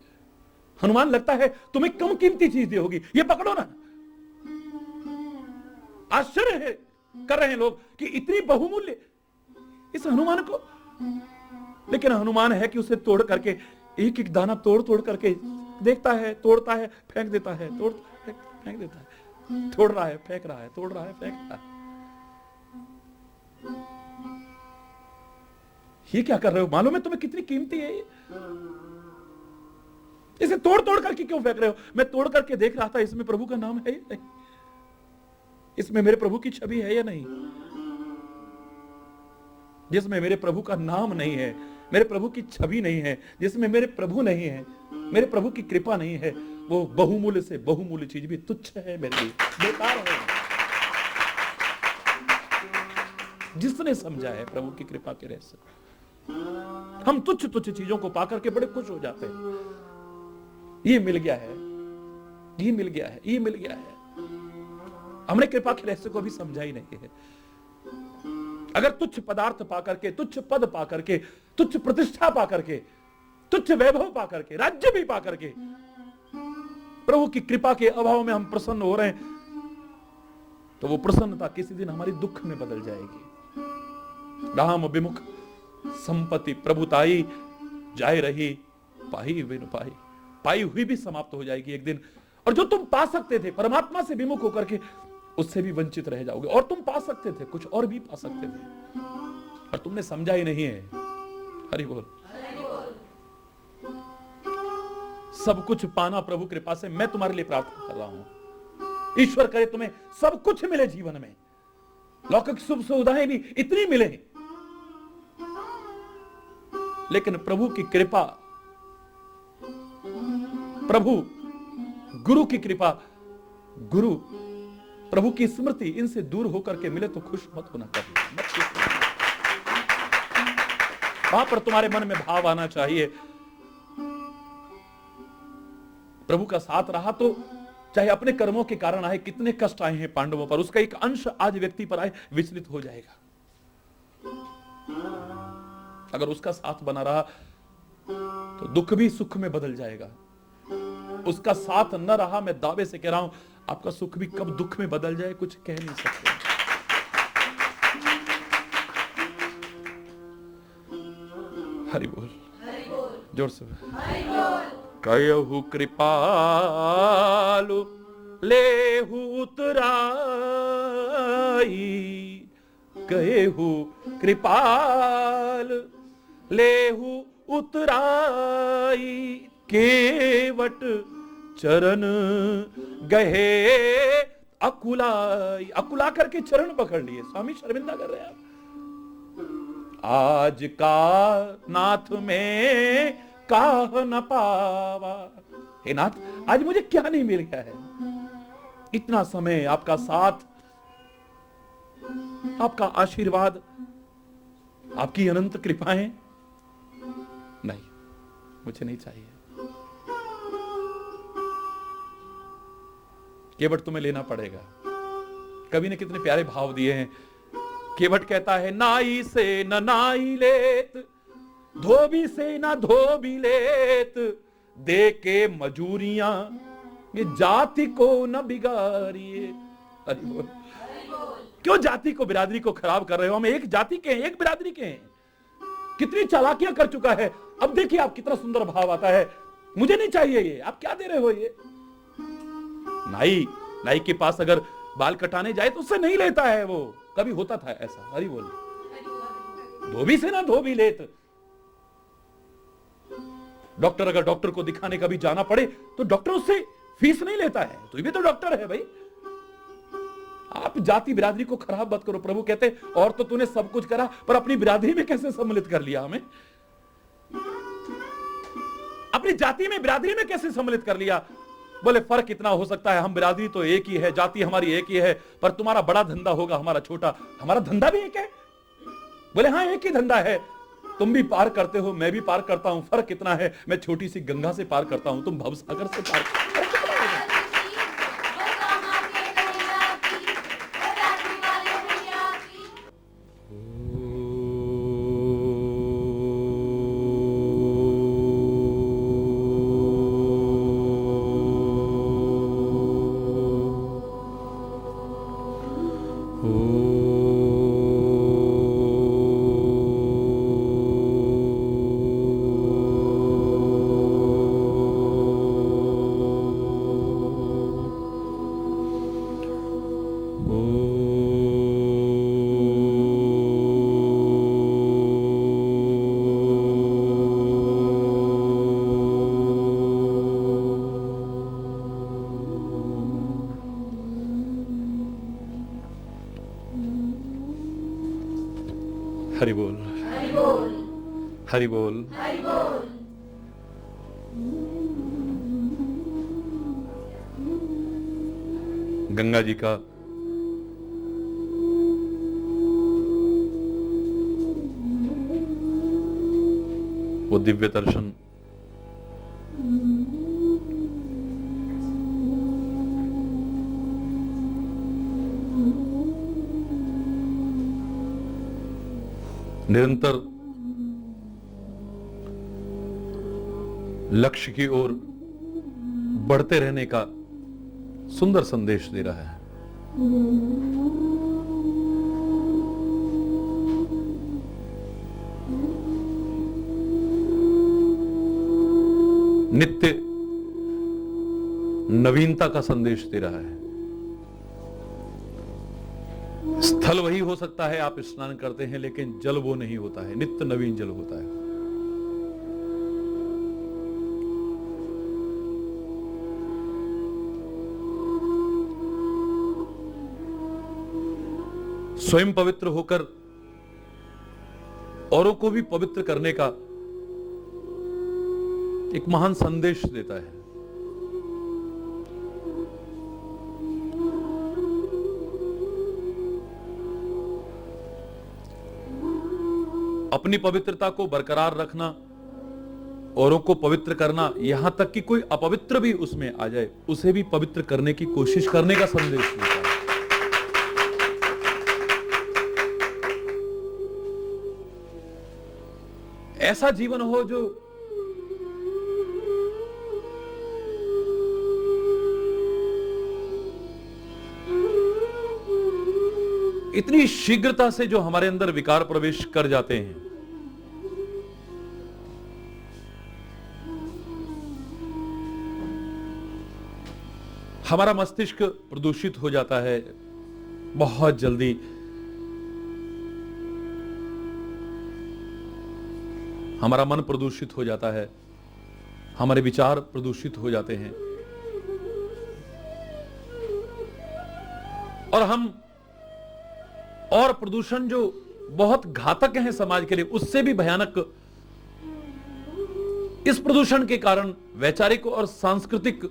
हनुमान लगता है तुम्हें कम कीमती चीज दी होगी, ये पकड़ो ना। आश्चर्य है कर रहे हैं लोग कि इतनी बहुमूल्य इस हनुमान को, लेकिन हनुमान है कि उसे तोड़ करके, एक एक दाना तोड़ तोड़ करके देखता है, तोड़ता है, फेंक देता है, तोड़ फेंक देता है, तोड़ रहा है, फेंक रहा है, तोड़ रहा है, फेंक रहा है। ये क्या कर रहे हो? मालूम है तुम्हें कितनी कीमती है ये? इसे तोड़ तोड़ करके क्यों फेंक रहे हो? मैं तोड़ करके देख रहा था, इसमें प्रभु का नाम है या नहीं, इसमें मेरे प्रभु की छवि है या नहीं। जिसमें मेरे प्रभु का नाम नहीं है, मेरे प्रभु की छवि नहीं है, जिसमें मेरे प्रभु नहीं है, मेरे प्रभु की कृपा नहीं है, वो बहुमूल्य से बहुमूल्य चीज भी तुच्छ है मेरे लिए, बेकार है। जिसने समझा है प्रभु की कृपा के रहस्य, हम तुच्छ तुच्छ चीजों को पाकर के बड़े खुश हो जाते हैं। ये मिल गया है, ये मिल गया है, ये मिल गया है। हमने कृपा के रहस्य को भी समझा ही नहीं है। अगर तुच्छ पदार्थ पाकर के, तुच्छ पद पाकर के, तुच्छ प्रतिष्ठा पाकर के, तुच्छ वैभव पाकर के, राज्य भी पाकर के प्रभु की कृपा के अभाव में हम प्रसन्न हो रहे हैं, तो वो प्रसन्नता किसी दिन हमारी दुख में बदल जाएगी। राम विमुख संपत्ति प्रभुताई जाए रही, पाई बिन पाई, पाई हुई भी समाप्त हो जाएगी एक दिन। और जो तुम पा सकते थे परमात्मा से विमुख होकर के, उससे भी वंचित रह जाओगे। और तुम पा सकते थे, कुछ और भी पा सकते थे, और तुमने समझा ही नहीं है। हरि बोल। सब कुछ पाना प्रभु कृपा से मैं तुम्हारे लिए प्रार्थना कर रहा हूं। ईश्वर करे तुम्हें सब कुछ मिले जीवन में, लौकिक सुख सुविधाएं भी इतनी मिले, लेकिन प्रभु की कृपा, प्रभु गुरु की कृपा, गुरु प्रभु की स्मृति, इनसे दूर होकर के मिले तो खुश मत होना कभी, मत खुश होना। वहां पर तुम्हारे मन में भाव आना चाहिए, प्रभु का साथ रहा तो चाहे अपने कर्मों के कारण आए, कितने कष्ट आए हैं पांडवों पर, उसका एक अंश आज व्यक्ति पर आए, विचलित हो जाएगा। अगर उसका साथ बना रहा तो दुख भी सुख में बदल जाएगा। उसका साथ न रहा, मैं दावे से कह रहा हूं, आपका सुख भी कब दुख में बदल जाए कुछ कह नहीं सकते। हरि बोल, जोर से कहु कृपालु लेहु उतराई, कहु कृपाल लेहु उतराई, केवट चरण गहे अकुलाई। अकुला करके चरण पकड़ लिए, स्वामी शर्मिंदा कर रहे हैं आप। आज का नाथ में काह न पावा, हे नाथ आज मुझे क्या नहीं मिल गया है। इतना समय आपका साथ, आपका आशीर्वाद, आपकी अनंत कृपाएं, नहीं मुझे नहीं चाहिए। केवट तुम्हें लेना पड़ेगा। कवि ने कितने प्यारे भाव दिए हैं। केवट कहता है, नाई से न नाई लेत, धोबी से न धोबी लेत, दे के मजूरियां ये जाति को न बिगाड़िए। अरे बोल, क्यों जाति को, बिरादरी को खराब कर रहे हो? हम एक जाति के हैं, एक बिरादरी के हैं। कितनी चालाकियां कर चुका है। अब देखिए आप, कितना सुंदर भाव आता है, मुझे नहीं चाहिए ये, आप क्या दे रहे हो ये। नाई के पास अगर बाल कटाने जाए तो उससे नहीं लेता है वो, कभी होता था ऐसा। हरि बोल। धोबी से ना धो भी लेत। डॉक्टर अगर डॉक्टर को दिखाने कभी जाना पड़े तो डॉक्टर उससे फीस नहीं लेता है, तो ये भी तो डॉक्टर है भाई। आप जाति बिरादरी को खराब मत करो। प्रभु कहते और तो तूने सब कुछ करा, पर अपनी बिरादरी में कैसे सम्मिलित कर लिया हमें? अपनी जाति में बिरादरी में कैसे सम्मिलित कर लिया? बोले फर्क इतना हो सकता है, हम बिरादरी तो एक ही है, जाति हमारी एक ही है, पर तुम्हारा बड़ा धंधा होगा, हमारा छोटा। हमारा धंधा भी एक है। बोले हाँ एक ही धंधा है, तुम भी पार करते हो, मैं भी पार करता हूं, फर्क इतना है मैं छोटी सी गंगा से पार करता हूं, तुम भवसागर से पार हरि बोल, हरि बोल, हरि बोल, हरि बोल। गंगा जी का वो दिव्य दर्शन निरंतर लक्ष्य की ओर बढ़ते रहने का सुंदर संदेश दे रहा है। नित्य नवीनता का संदेश दे रहा है। स्थल वही हो सकता है, आप स्नान करते हैं, लेकिन जल वो नहीं होता है, नित्य नवीन जल होता है। स्वयं पवित्र होकर औरों को भी पवित्र करने का एक महान संदेश देता है। अपनी पवित्रता को बरकरार रखना, औरों को पवित्र करना, यहां तक कि कोई अपवित्र भी उसमें आ जाए उसे भी पवित्र करने की कोशिश करने का संदेश देता है। ऐसा जीवन हो जो इतनी शीघ्रता से जो हमारे अंदर विकार प्रवेश कर जाते हैं, हमारा मस्तिष्क प्रदूषित हो जाता है बहुत जल्दी। हमारा मन प्रदूषित हो जाता है, हमारे विचार प्रदूषित हो जाते हैं, और हम और प्रदूषण जो बहुत घातक है समाज के लिए, उससे भी भयानक इस प्रदूषण के कारण वैचारिक और सांस्कृतिक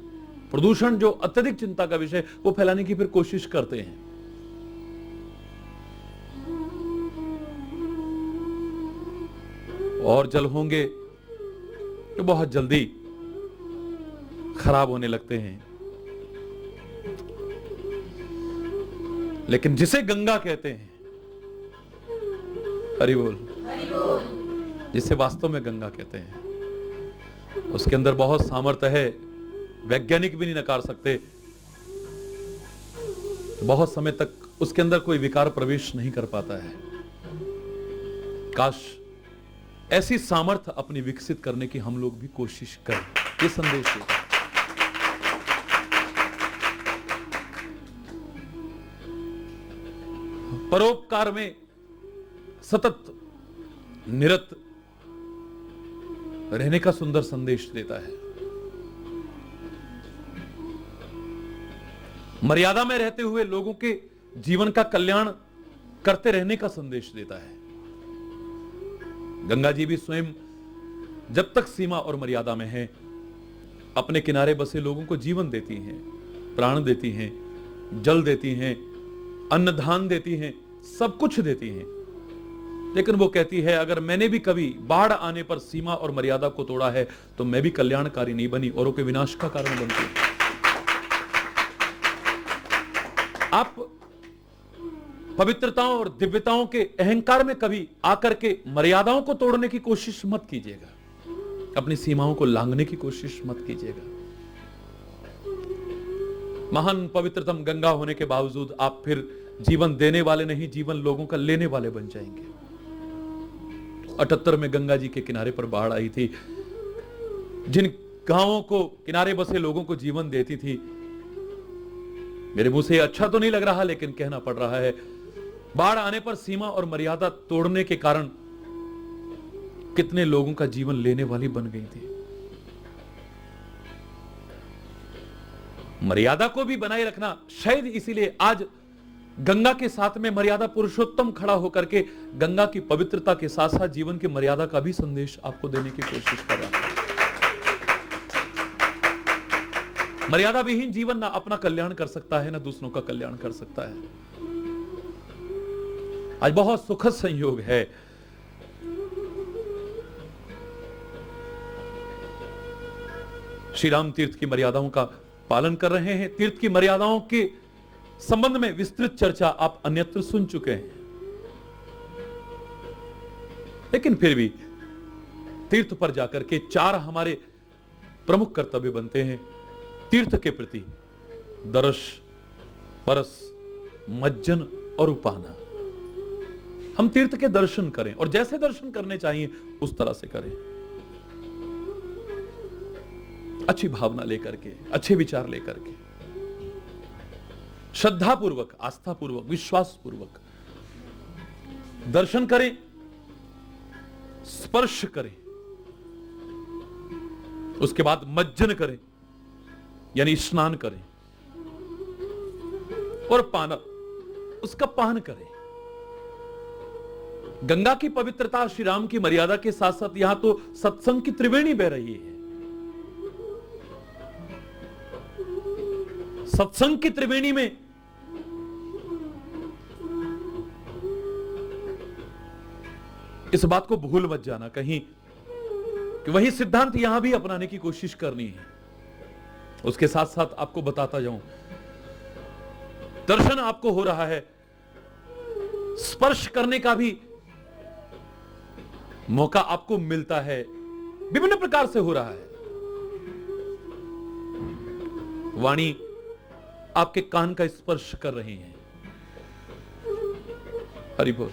प्रदूषण जो अत्यधिक चिंता का विषय, वो फैलाने की फिर कोशिश करते हैं। और जल होंगे तो बहुत जल्दी खराब होने लगते हैं। लेकिन जिसे गंगा कहते हैं, हरि बोल, जिसे वास्तव में गंगा कहते हैं, उसके अंदर बहुत सामर्थ्य है, वैज्ञानिक भी नहीं नकार सकते। बहुत समय तक उसके अंदर कोई विकार प्रवेश नहीं कर पाता है। काश ऐसी सामर्थ्य अपनी विकसित करने की हम लोग भी कोशिश करें। ये संदेश है। परोपकार में सतत निरत रहने का सुंदर संदेश देता है। मर्यादा में रहते हुए लोगों के जीवन का कल्याण करते रहने का संदेश देता है। गंगा जी भी स्वयं जब तक सीमा और मर्यादा में है, अपने किनारे बसे लोगों को जीवन देती हैं, प्राण देती हैं, जल देती हैं, अन्न धान देती हैं, सब कुछ देती हैं। लेकिन वो कहती है, अगर मैंने भी कभी बाढ़ आने पर सीमा और मर्यादा को तोड़ा है तो मैं भी कल्याणकारी नहीं बनी, औरों के विनाश का कारण बनती हूं। आप पवित्रताओं और दिव्यताओं के अहंकार में कभी आकर के मर्यादाओं को तोड़ने की कोशिश मत कीजिएगा, अपनी सीमाओं को लांघने की कोशिश मत कीजिएगा। महान पवित्रतम गंगा होने के बावजूद आप फिर जीवन देने वाले नहीं, जीवन लोगों का लेने वाले बन जाएंगे। 78 में गंगा जी के किनारे पर बाढ़ आई थी, जिन गांवों को किनारे बसे लोगों को जीवन देती थी। मेरे मुंह से अच्छा तो नहीं लग रहा, लेकिन कहना पड़ रहा है, बाढ़ आने पर सीमा और मर्यादा तोड़ने के कारण कितने लोगों का जीवन लेने वाली बन गई थी। मर्यादा को भी बनाए रखना, शायद इसीलिए आज गंगा के साथ में मर्यादा पुरुषोत्तम खड़ा होकर के गंगा की पवित्रता के साथ साथ जीवन की मर्यादा का भी संदेश आपको देने की कोशिश कर रहा है। मर्यादा विहीन जीवन ना अपना कल्याण कर सकता है, ना दूसरों का कल्याण कर सकता है। आज बहुत सुखद संयोग है, श्री राम तीर्थ की मर्यादाओं का पालन कर रहे हैं। तीर्थ की मर्यादाओं के संबंध में विस्तृत चर्चा आप अन्यत्र सुन चुके हैं, लेकिन फिर भी तीर्थ पर जाकर के 4 हमारे प्रमुख कर्तव्य बनते हैं तीर्थ के प्रति: दर्श, परस, मज्जन और उपाना। हम तीर्थ के दर्शन करें और जैसे दर्शन करने चाहिए उस तरह से करें, अच्छी भावना लेकर के, अच्छे विचार लेकर के, श्रद्धा पूर्वक, आस्था पूर्वक, विश्वास पूर्वक दर्शन करें, स्पर्श करें, उसके बाद मज्जन करें यानी स्नान करें, और पान, उसका पान करें। गंगा की पवित्रता, श्री राम की मर्यादा के साथ साथ यहां तो सत्संग की त्रिवेणी बह रही है। सत्संग की त्रिवेणी में इस बात को भूल मत जाना कहीं कि वही सिद्धांत यहां भी अपनाने की कोशिश करनी है। उसके साथ साथ आपको बताता जाऊं, दर्शन आपको हो रहा है, स्पर्श करने का भी मौका आपको मिलता है, विभिन्न प्रकार से हो रहा है। वाणी आपके कान का स्पर्श कर रही है। हरि बोल।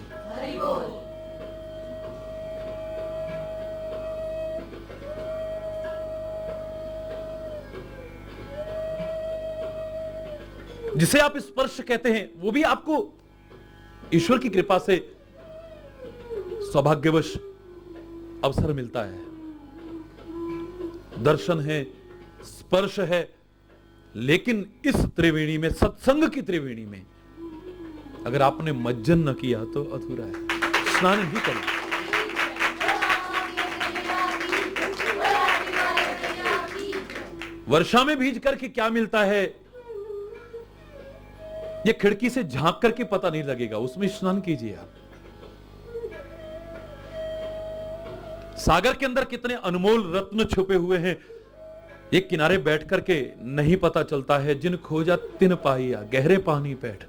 जिसे आप स्पर्श कहते हैं वो भी आपको ईश्वर की कृपा से सौभाग्यवश अवसर मिलता है। दर्शन है, स्पर्श है, लेकिन इस त्रिवेणी में, सत्संग की त्रिवेणी में अगर आपने मज्जन न किया तो अधूरा है। स्नान भी करें। वर्षा में भीज करके क्या मिलता है, ये खिड़की से झांक करके पता नहीं लगेगा, उसमें स्नान कीजिए आप। सागर के अंदर कितने अनमोल रत्न छुपे हुए हैं, ये किनारे बैठ करके नहीं पता चलता है। जिन खोजा तिन पाइया, गहरे पानी बैठ।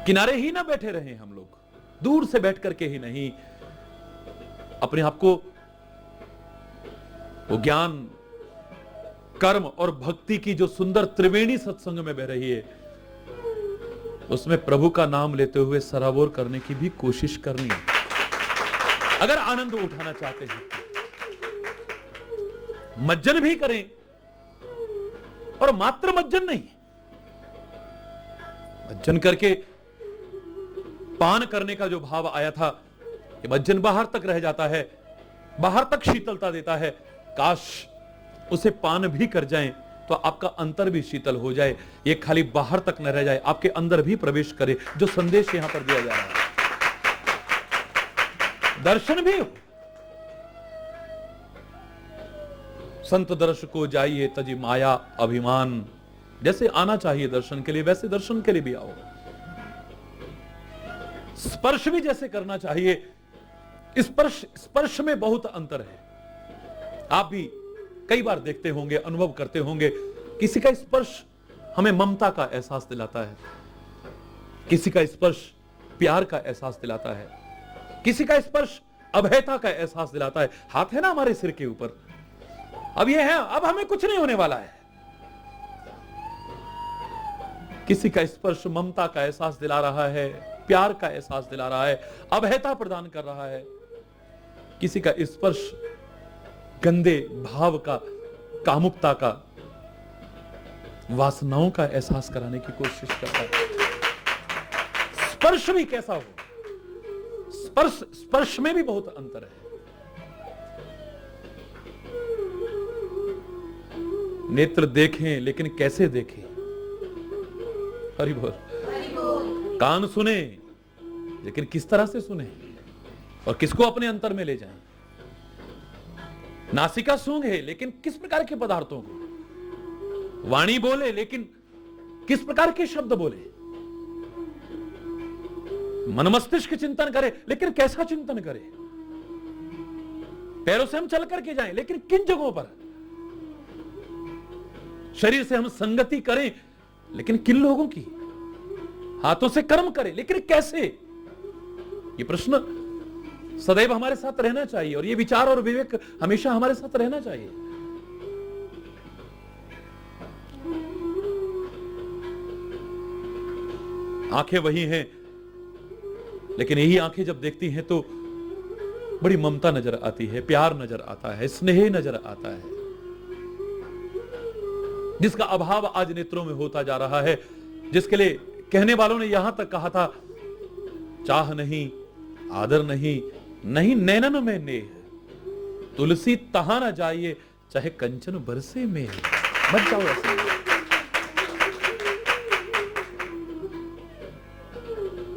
किनारे ही ना बैठे रहे हम लोग, दूर से बैठ करके ही नहीं, अपने आप को वो ज्ञान, कर्म और भक्ति की जो सुंदर त्रिवेणी सत्संग में बह रही है, उसमें प्रभु का नाम लेते हुए सराबोर करने की भी कोशिश करनी है, अगर आनंद उठाना चाहते हैं। मज्जन भी करें, और मात्र मज्जन नहीं, भज्जन करके पान करने का जो भाव आया था, ये भज्जन बाहर तक रह जाता है, बाहर तक शीतलता देता है। काश उसे पान भी कर जाएं तो आपका अंतर भी शीतल हो जाए, ये खाली बाहर तक न रह जाए, आपके अंदर भी प्रवेश करे, जो संदेश यहां पर दिया जा रहा है। दर्शन भी हो, संत दर्श को जाइए तजी माया अभिमान। जैसे आना चाहिए दर्शन के लिए, वैसे दर्शन के लिए भी आओ। स्पर्श भी जैसे करना चाहिए, स्पर्श में बहुत अंतर है। आप भी कई बार देखते होंगे, अनुभव करते होंगे, किसी का स्पर्श हमें ममता का एहसास दिलाता है, किसी का स्पर्श प्यार का एहसास दिलाता है, किसी का स्पर्श अभयता का एहसास दिलाता है। हाथ है ना हमारे सिर के ऊपर, अब ये है, अब हमें कुछ नहीं होने वाला है। किसी का स्पर्श ममता का एहसास दिला रहा है, प्यार का एहसास दिला रहा है, अभयता प्रदान कर रहा है। किसी का स्पर्श गंदे भाव का, कामुकता का, वासनाओं का एहसास कराने की कोशिश करता है। स्पर्श भी कैसा हो, स्पर्श में भी बहुत अंतर है। नेत्र देखें लेकिन कैसे देखें, हरि बोल। कान सुने लेकिन किस तरह से सुने और किसको अपने अंतर में ले जाएं। नासिका सूंघे लेकिन किस प्रकार के पदार्थों को, वाणी बोले लेकिन किस प्रकार के शब्द बोले, मन मस्तिष्क चिंतन करे लेकिन कैसा चिंतन करे, पैरों से हम चल करके जाएं लेकिन किन जगहों पर, शरीर से हम संगति करें लेकिन किन लोगों की, हाथों से कर्म करें लेकिन कैसे। ये प्रश्न सदैव हमारे साथ रहना चाहिए और ये विचार और विवेक हमेशा हमारे साथ रहना चाहिए। आंखें वही हैं, लेकिन यही आंखें जब देखती हैं तो बड़ी ममता नजर आती है, प्यार नजर आता है, स्नेह नजर आता है, जिसका अभाव आज नेत्रों में होता जा रहा है, जिसके लिए कहने वालों ने यहां तक कहा था, चाह नहीं, आदर नहीं, नहीं नैनन में नेह, तुलसी तहां न जाइए, चाहे कंचन बरसे में। मत जाओ ऐसे।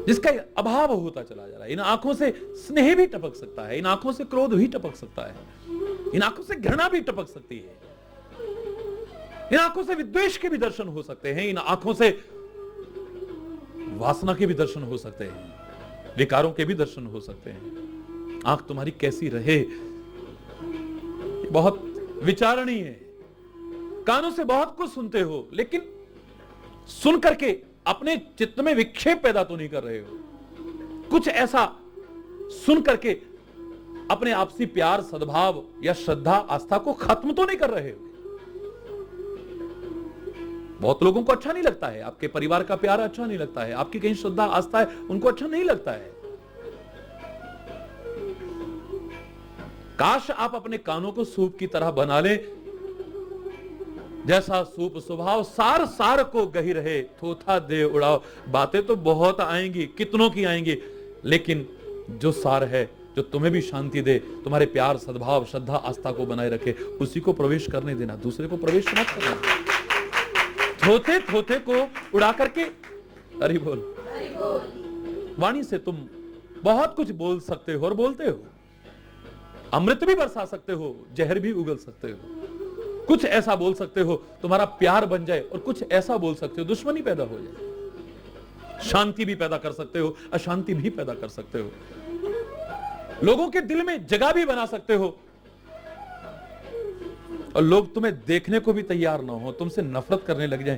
जिसका अभाव होता चला जा रहा है। इन आंखों से स्नेह भी टपक सकता है, इन आंखों से क्रोध भी टपक सकता है, इन आंखों से घृणा भी टपक सकती है, इन आंखों से विद्वेष के भी दर्शन हो सकते हैं, इन आंखों से वासना के भी दर्शन हो सकते हैं, विकारों के भी दर्शन हो सकते हैं। आंख तुम्हारी कैसी रहे बहुत विचारणीय है। कानों से बहुत कुछ सुनते हो, लेकिन सुन करके अपने चित्त में विक्षेप पैदा तो नहीं कर रहे हो, कुछ ऐसा सुन करके अपने आपसी प्यार, सद्भाव या श्रद्धा, आस्था को खत्म तो नहीं कर रहे हो। बहुत लोगों को अच्छा नहीं लगता है, आपके परिवार का प्यार अच्छा नहीं लगता है, आपकी कहीं श्रद्धा आस्था है उनको अच्छा नहीं लगता है। काश आप अपने कानों को सूप की तरह बना लें, जैसा सूप स्वभाव सार सार को गही रहे, थोथा दे उड़ाओ। बातें तो बहुत आएंगी, कितनों की आएंगी, लेकिन जो सार है, जो तुम्हें भी शांति दे, तुम्हारे प्यार, सद्भाव, श्रद्धा, आस्था को बनाए रखे, उसी को प्रवेश करने देना, दूसरे को प्रवेश मत करना। थोथे थोथे को उड़ा करके, हरि बोल। वाणी से तुम बहुत कुछ बोल सकते हो और बोलते हो, अमृत भी बरसा सकते हो, जहर भी उगल सकते हो, कुछ ऐसा बोल सकते हो तुम्हारा प्यार बन जाए और कुछ ऐसा बोल सकते हो दुश्मनी पैदा हो जाए। शांति भी पैदा कर सकते हो, अशांति भी पैदा कर सकते हो, लोगों के दिल में जगह भी बना सकते हो और लोग तुम्हें देखने को भी तैयार ना हो, तुमसे नफरत करने लग जाएं।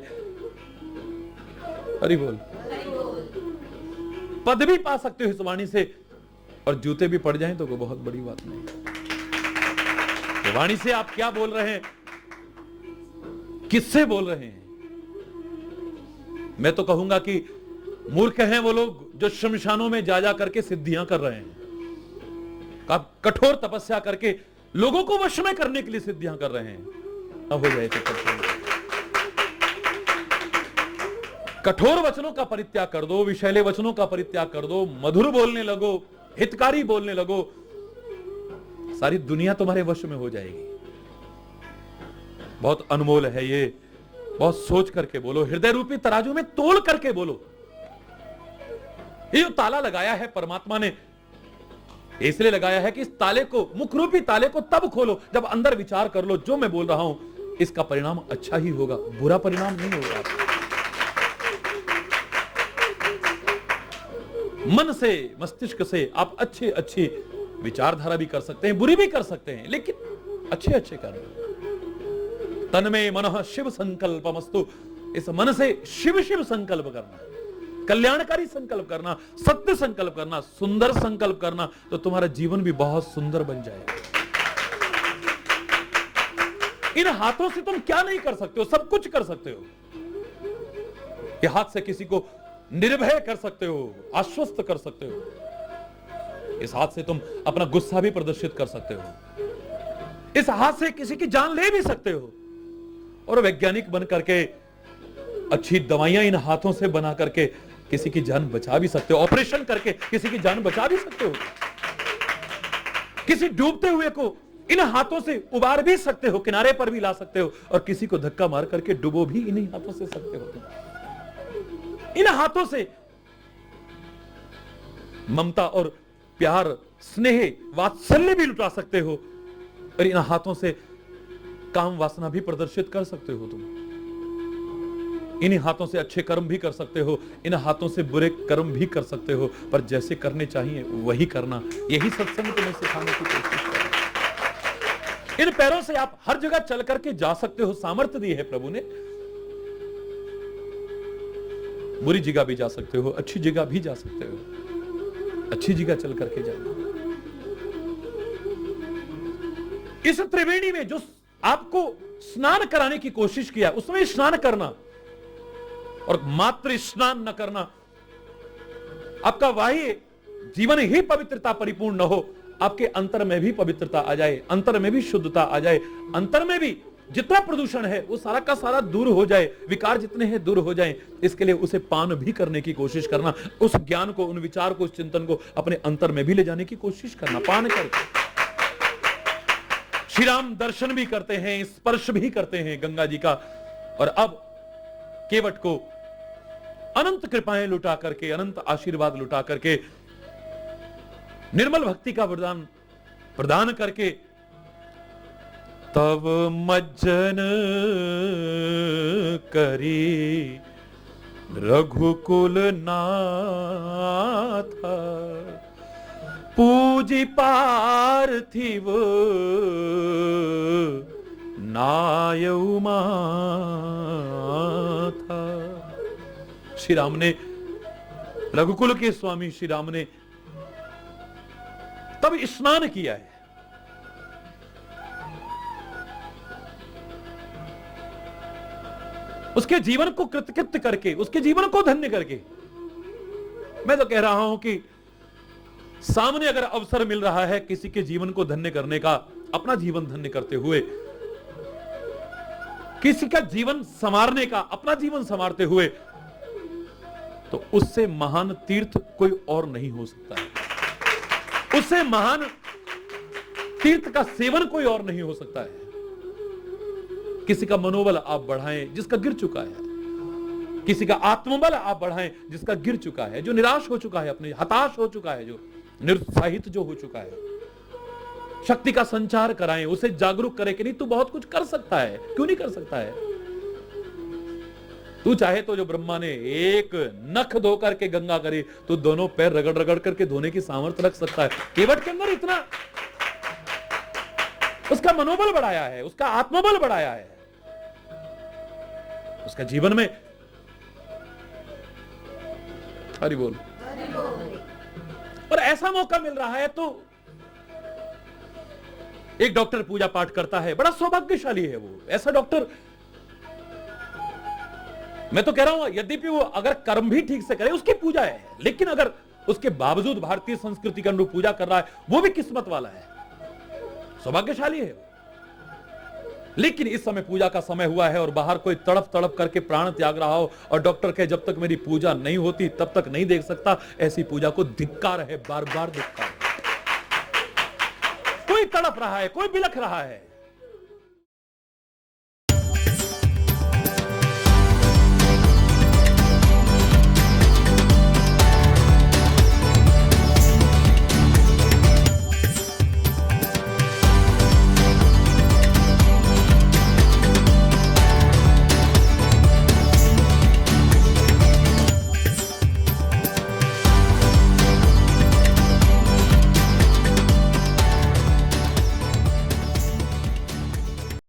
हरि बोल। पद भी पा सकते हो इस वाणी से और जूते भी पड़ जाएं तो कोई बहुत बड़ी बात नहीं। तो वाणी से आप क्या बोल रहे हैं, किससे बोल रहे हैं? मैं तो कहूंगा कि मूर्ख हैं वो लोग जो शमशानों में जा जा करके सिद्धियां कर रहे हैं, कठोर तपस्या करके लोगों को वश में करने के लिए सिद्धियां कर रहे हैं। अब हो जाए तो कठोर वचनों का परित्याग कर दो, विषैले वचनों का परित्याग कर दो, मधुर बोलने लगो, हितकारी बोलने लगो, सारी दुनिया तुम्हारे वश में हो जाएगी। बहुत अनमोल है ये, बहुत सोच करके बोलो, हृदय रूपी तराजू में तोल करके बोलो। ये जो ताला लगाया है परमात्मा ने, इसलिए लगाया है कि इस ताले को, मुख रूपी ताले को तब खोलो जब अंदर विचार कर लो, जो मैं बोल रहा हूं इसका परिणाम अच्छा ही होगा, बुरा परिणाम नहीं होगा। मन से, मस्तिष्क से आप अच्छे अच्छे विचारधारा भी कर सकते हैं, बुरी भी कर सकते हैं, लेकिन अच्छे अच्छे करना। तन में मनः शिव संकल्पमस्तु, इस मन से शिव शिव संकल्प करना, कल्याणकारी संकल्प करना, सत्य संकल्प करना, सुंदर संकल्प करना, तो तुम्हारा जीवन भी बहुत सुंदर बन जाएगा। इन हाथों से तुम क्या नहीं कर सकते हो, सब कुछ कर सकते हो। ये हाथ से किसी को निर्भय कर सकते हो, आश्वस्त कर सकते हो। इस हाथ से तुम अपना गुस्सा भी प्रदर्शित कर सकते हो। इस हाथ से किसी की जान ले भी सकते हो। और वैज्ञानिक बन करके अच्छी दवाइयां इन हाथों से बना करके किसी की जान बचा भी सकते हो। ऑपरेशन करके किसी की जान बचा भी सकते हो। किसी डूबते हुए को इन हाथों से उबार भी सकते हो, किनारे पर भी ला सकते हो, और किसी को धक्का मार करके डुबो भी इन्हीं हाथों से सकते हो। इन हाथों से ममता और प्यार, स्नेह, वात्सल्य भी लुटा सकते हो, और इन हाथों से काम वासना भी प्रदर्शित कर सकते हो तुम। इन्हीं हाथों से अच्छे कर्म भी कर सकते हो, इन हाथों से बुरे कर्म भी कर सकते हो, पर जैसे करने चाहिए वही करना। यही सत्संग तुम्हें सिखाने की कोशिश कर रहा है। इन पैरों से आप हर जगह चल करके जा सकते हो, सामर्थ्य दी है प्रभु ने। बुरी जगह भी जा सकते हो, अच्छी जगह भी जा सकते हो। अच्छी जगह चल करके जाना। इस त्रिवेणी में जो आपको स्नान कराने की कोशिश किया, उसमें स्नान करना और मात्र स्नान न करना, आपका बाह्य जीवन ही पवित्रता परिपूर्ण न हो, आपके अंतर में भी पवित्रता आ जाए, अंतर में भी शुद्धता आ जाए, अंतर में भी जितना प्रदूषण है वो सारा का सारा दूर हो जाए, विकार जितने हैं दूर हो जाएं। इसके लिए उसे पान भी करने की कोशिश करना, उस ज्ञान को, उन विचार को, उस चिंतन को अपने अंतर में भी ले जाने की कोशिश करना, पान करके। श्री राम दर्शन भी करते हैं, स्पर्श भी करते हैं गंगा जी का, और अब केवट को अनंत कृपाएं लुटा करके, अनंत आशीर्वाद लुटा करके, निर्मल भक्ति का वरदान प्रदान करके, तब मज्जन करी रघुकुल नाथ, पूजी पार्थिव नायउ माथा। श्री राम ने, रघुकुल के स्वामी श्री राम ने तब स्नान किया है। उसके जीवन को कृतकृत्य करके, उसके जीवन को धन्य करके। मैं तो कह रहा हूं कि सामने अगर अवसर मिल रहा है किसी के जीवन को धन्य करने का, अपना जीवन धन्य करते हुए, किसी का जीवन संवारने का, अपना जीवन संवारते हुए, तो उससे महान तीर्थ कोई और नहीं हो सकता है। उससे महान तीर्थ का सेवन कोई और नहीं हो सकता है। किसी का मनोबल आप बढ़ाएं जिसका गिर चुका है, किसी का आत्मबल आप बढ़ाएं जिसका गिर चुका है, जो निराश हो चुका है, अपने हताश हो चुका है, जो निरुत्साहित जो हो चुका है। शक्ति का संचार कराएं, उसे जागरूक करें कि नहीं तू बहुत कुछ कर सकता है, क्यों नहीं कर सकता है। तू चाहे तो जो ब्रह्मा ने एक नख धो करके गंगा करे, तो दोनों पैर रगड़ रगड़ करके धोने की सामर्थ्य रख सकता है। केवट के अंदर इतना उसका मनोबल बढ़ाया है, उसका आत्मबल बढ़ाया है, उसका जीवन में। हरि बोल। और ऐसा मौका मिल रहा है तो एक डॉक्टर पूजा पाठ करता है, बड़ा सौभाग्यशाली है वो। ऐसा डॉक्टर, मैं तो कह रहा हूं यद्यपि वो अगर कर्म भी ठीक से करे, उसकी पूजा है, लेकिन अगर उसके बावजूद भारतीय संस्कृति के अनुरूप पूजा कर रहा है, वो भी किस्मत वाला है, सौभाग्यशाली है। लेकिन इस समय पूजा का समय हुआ है और बाहर कोई तड़प तड़प करके प्राण त्याग रहा हो और डॉक्टर कहे जब तक मेरी पूजा नहीं होती तब तक नहीं देख सकता, ऐसी पूजा को धिक्कार है, बार बार धिक्कार। कोई तड़प रहा है, कोई बिलख रहा है,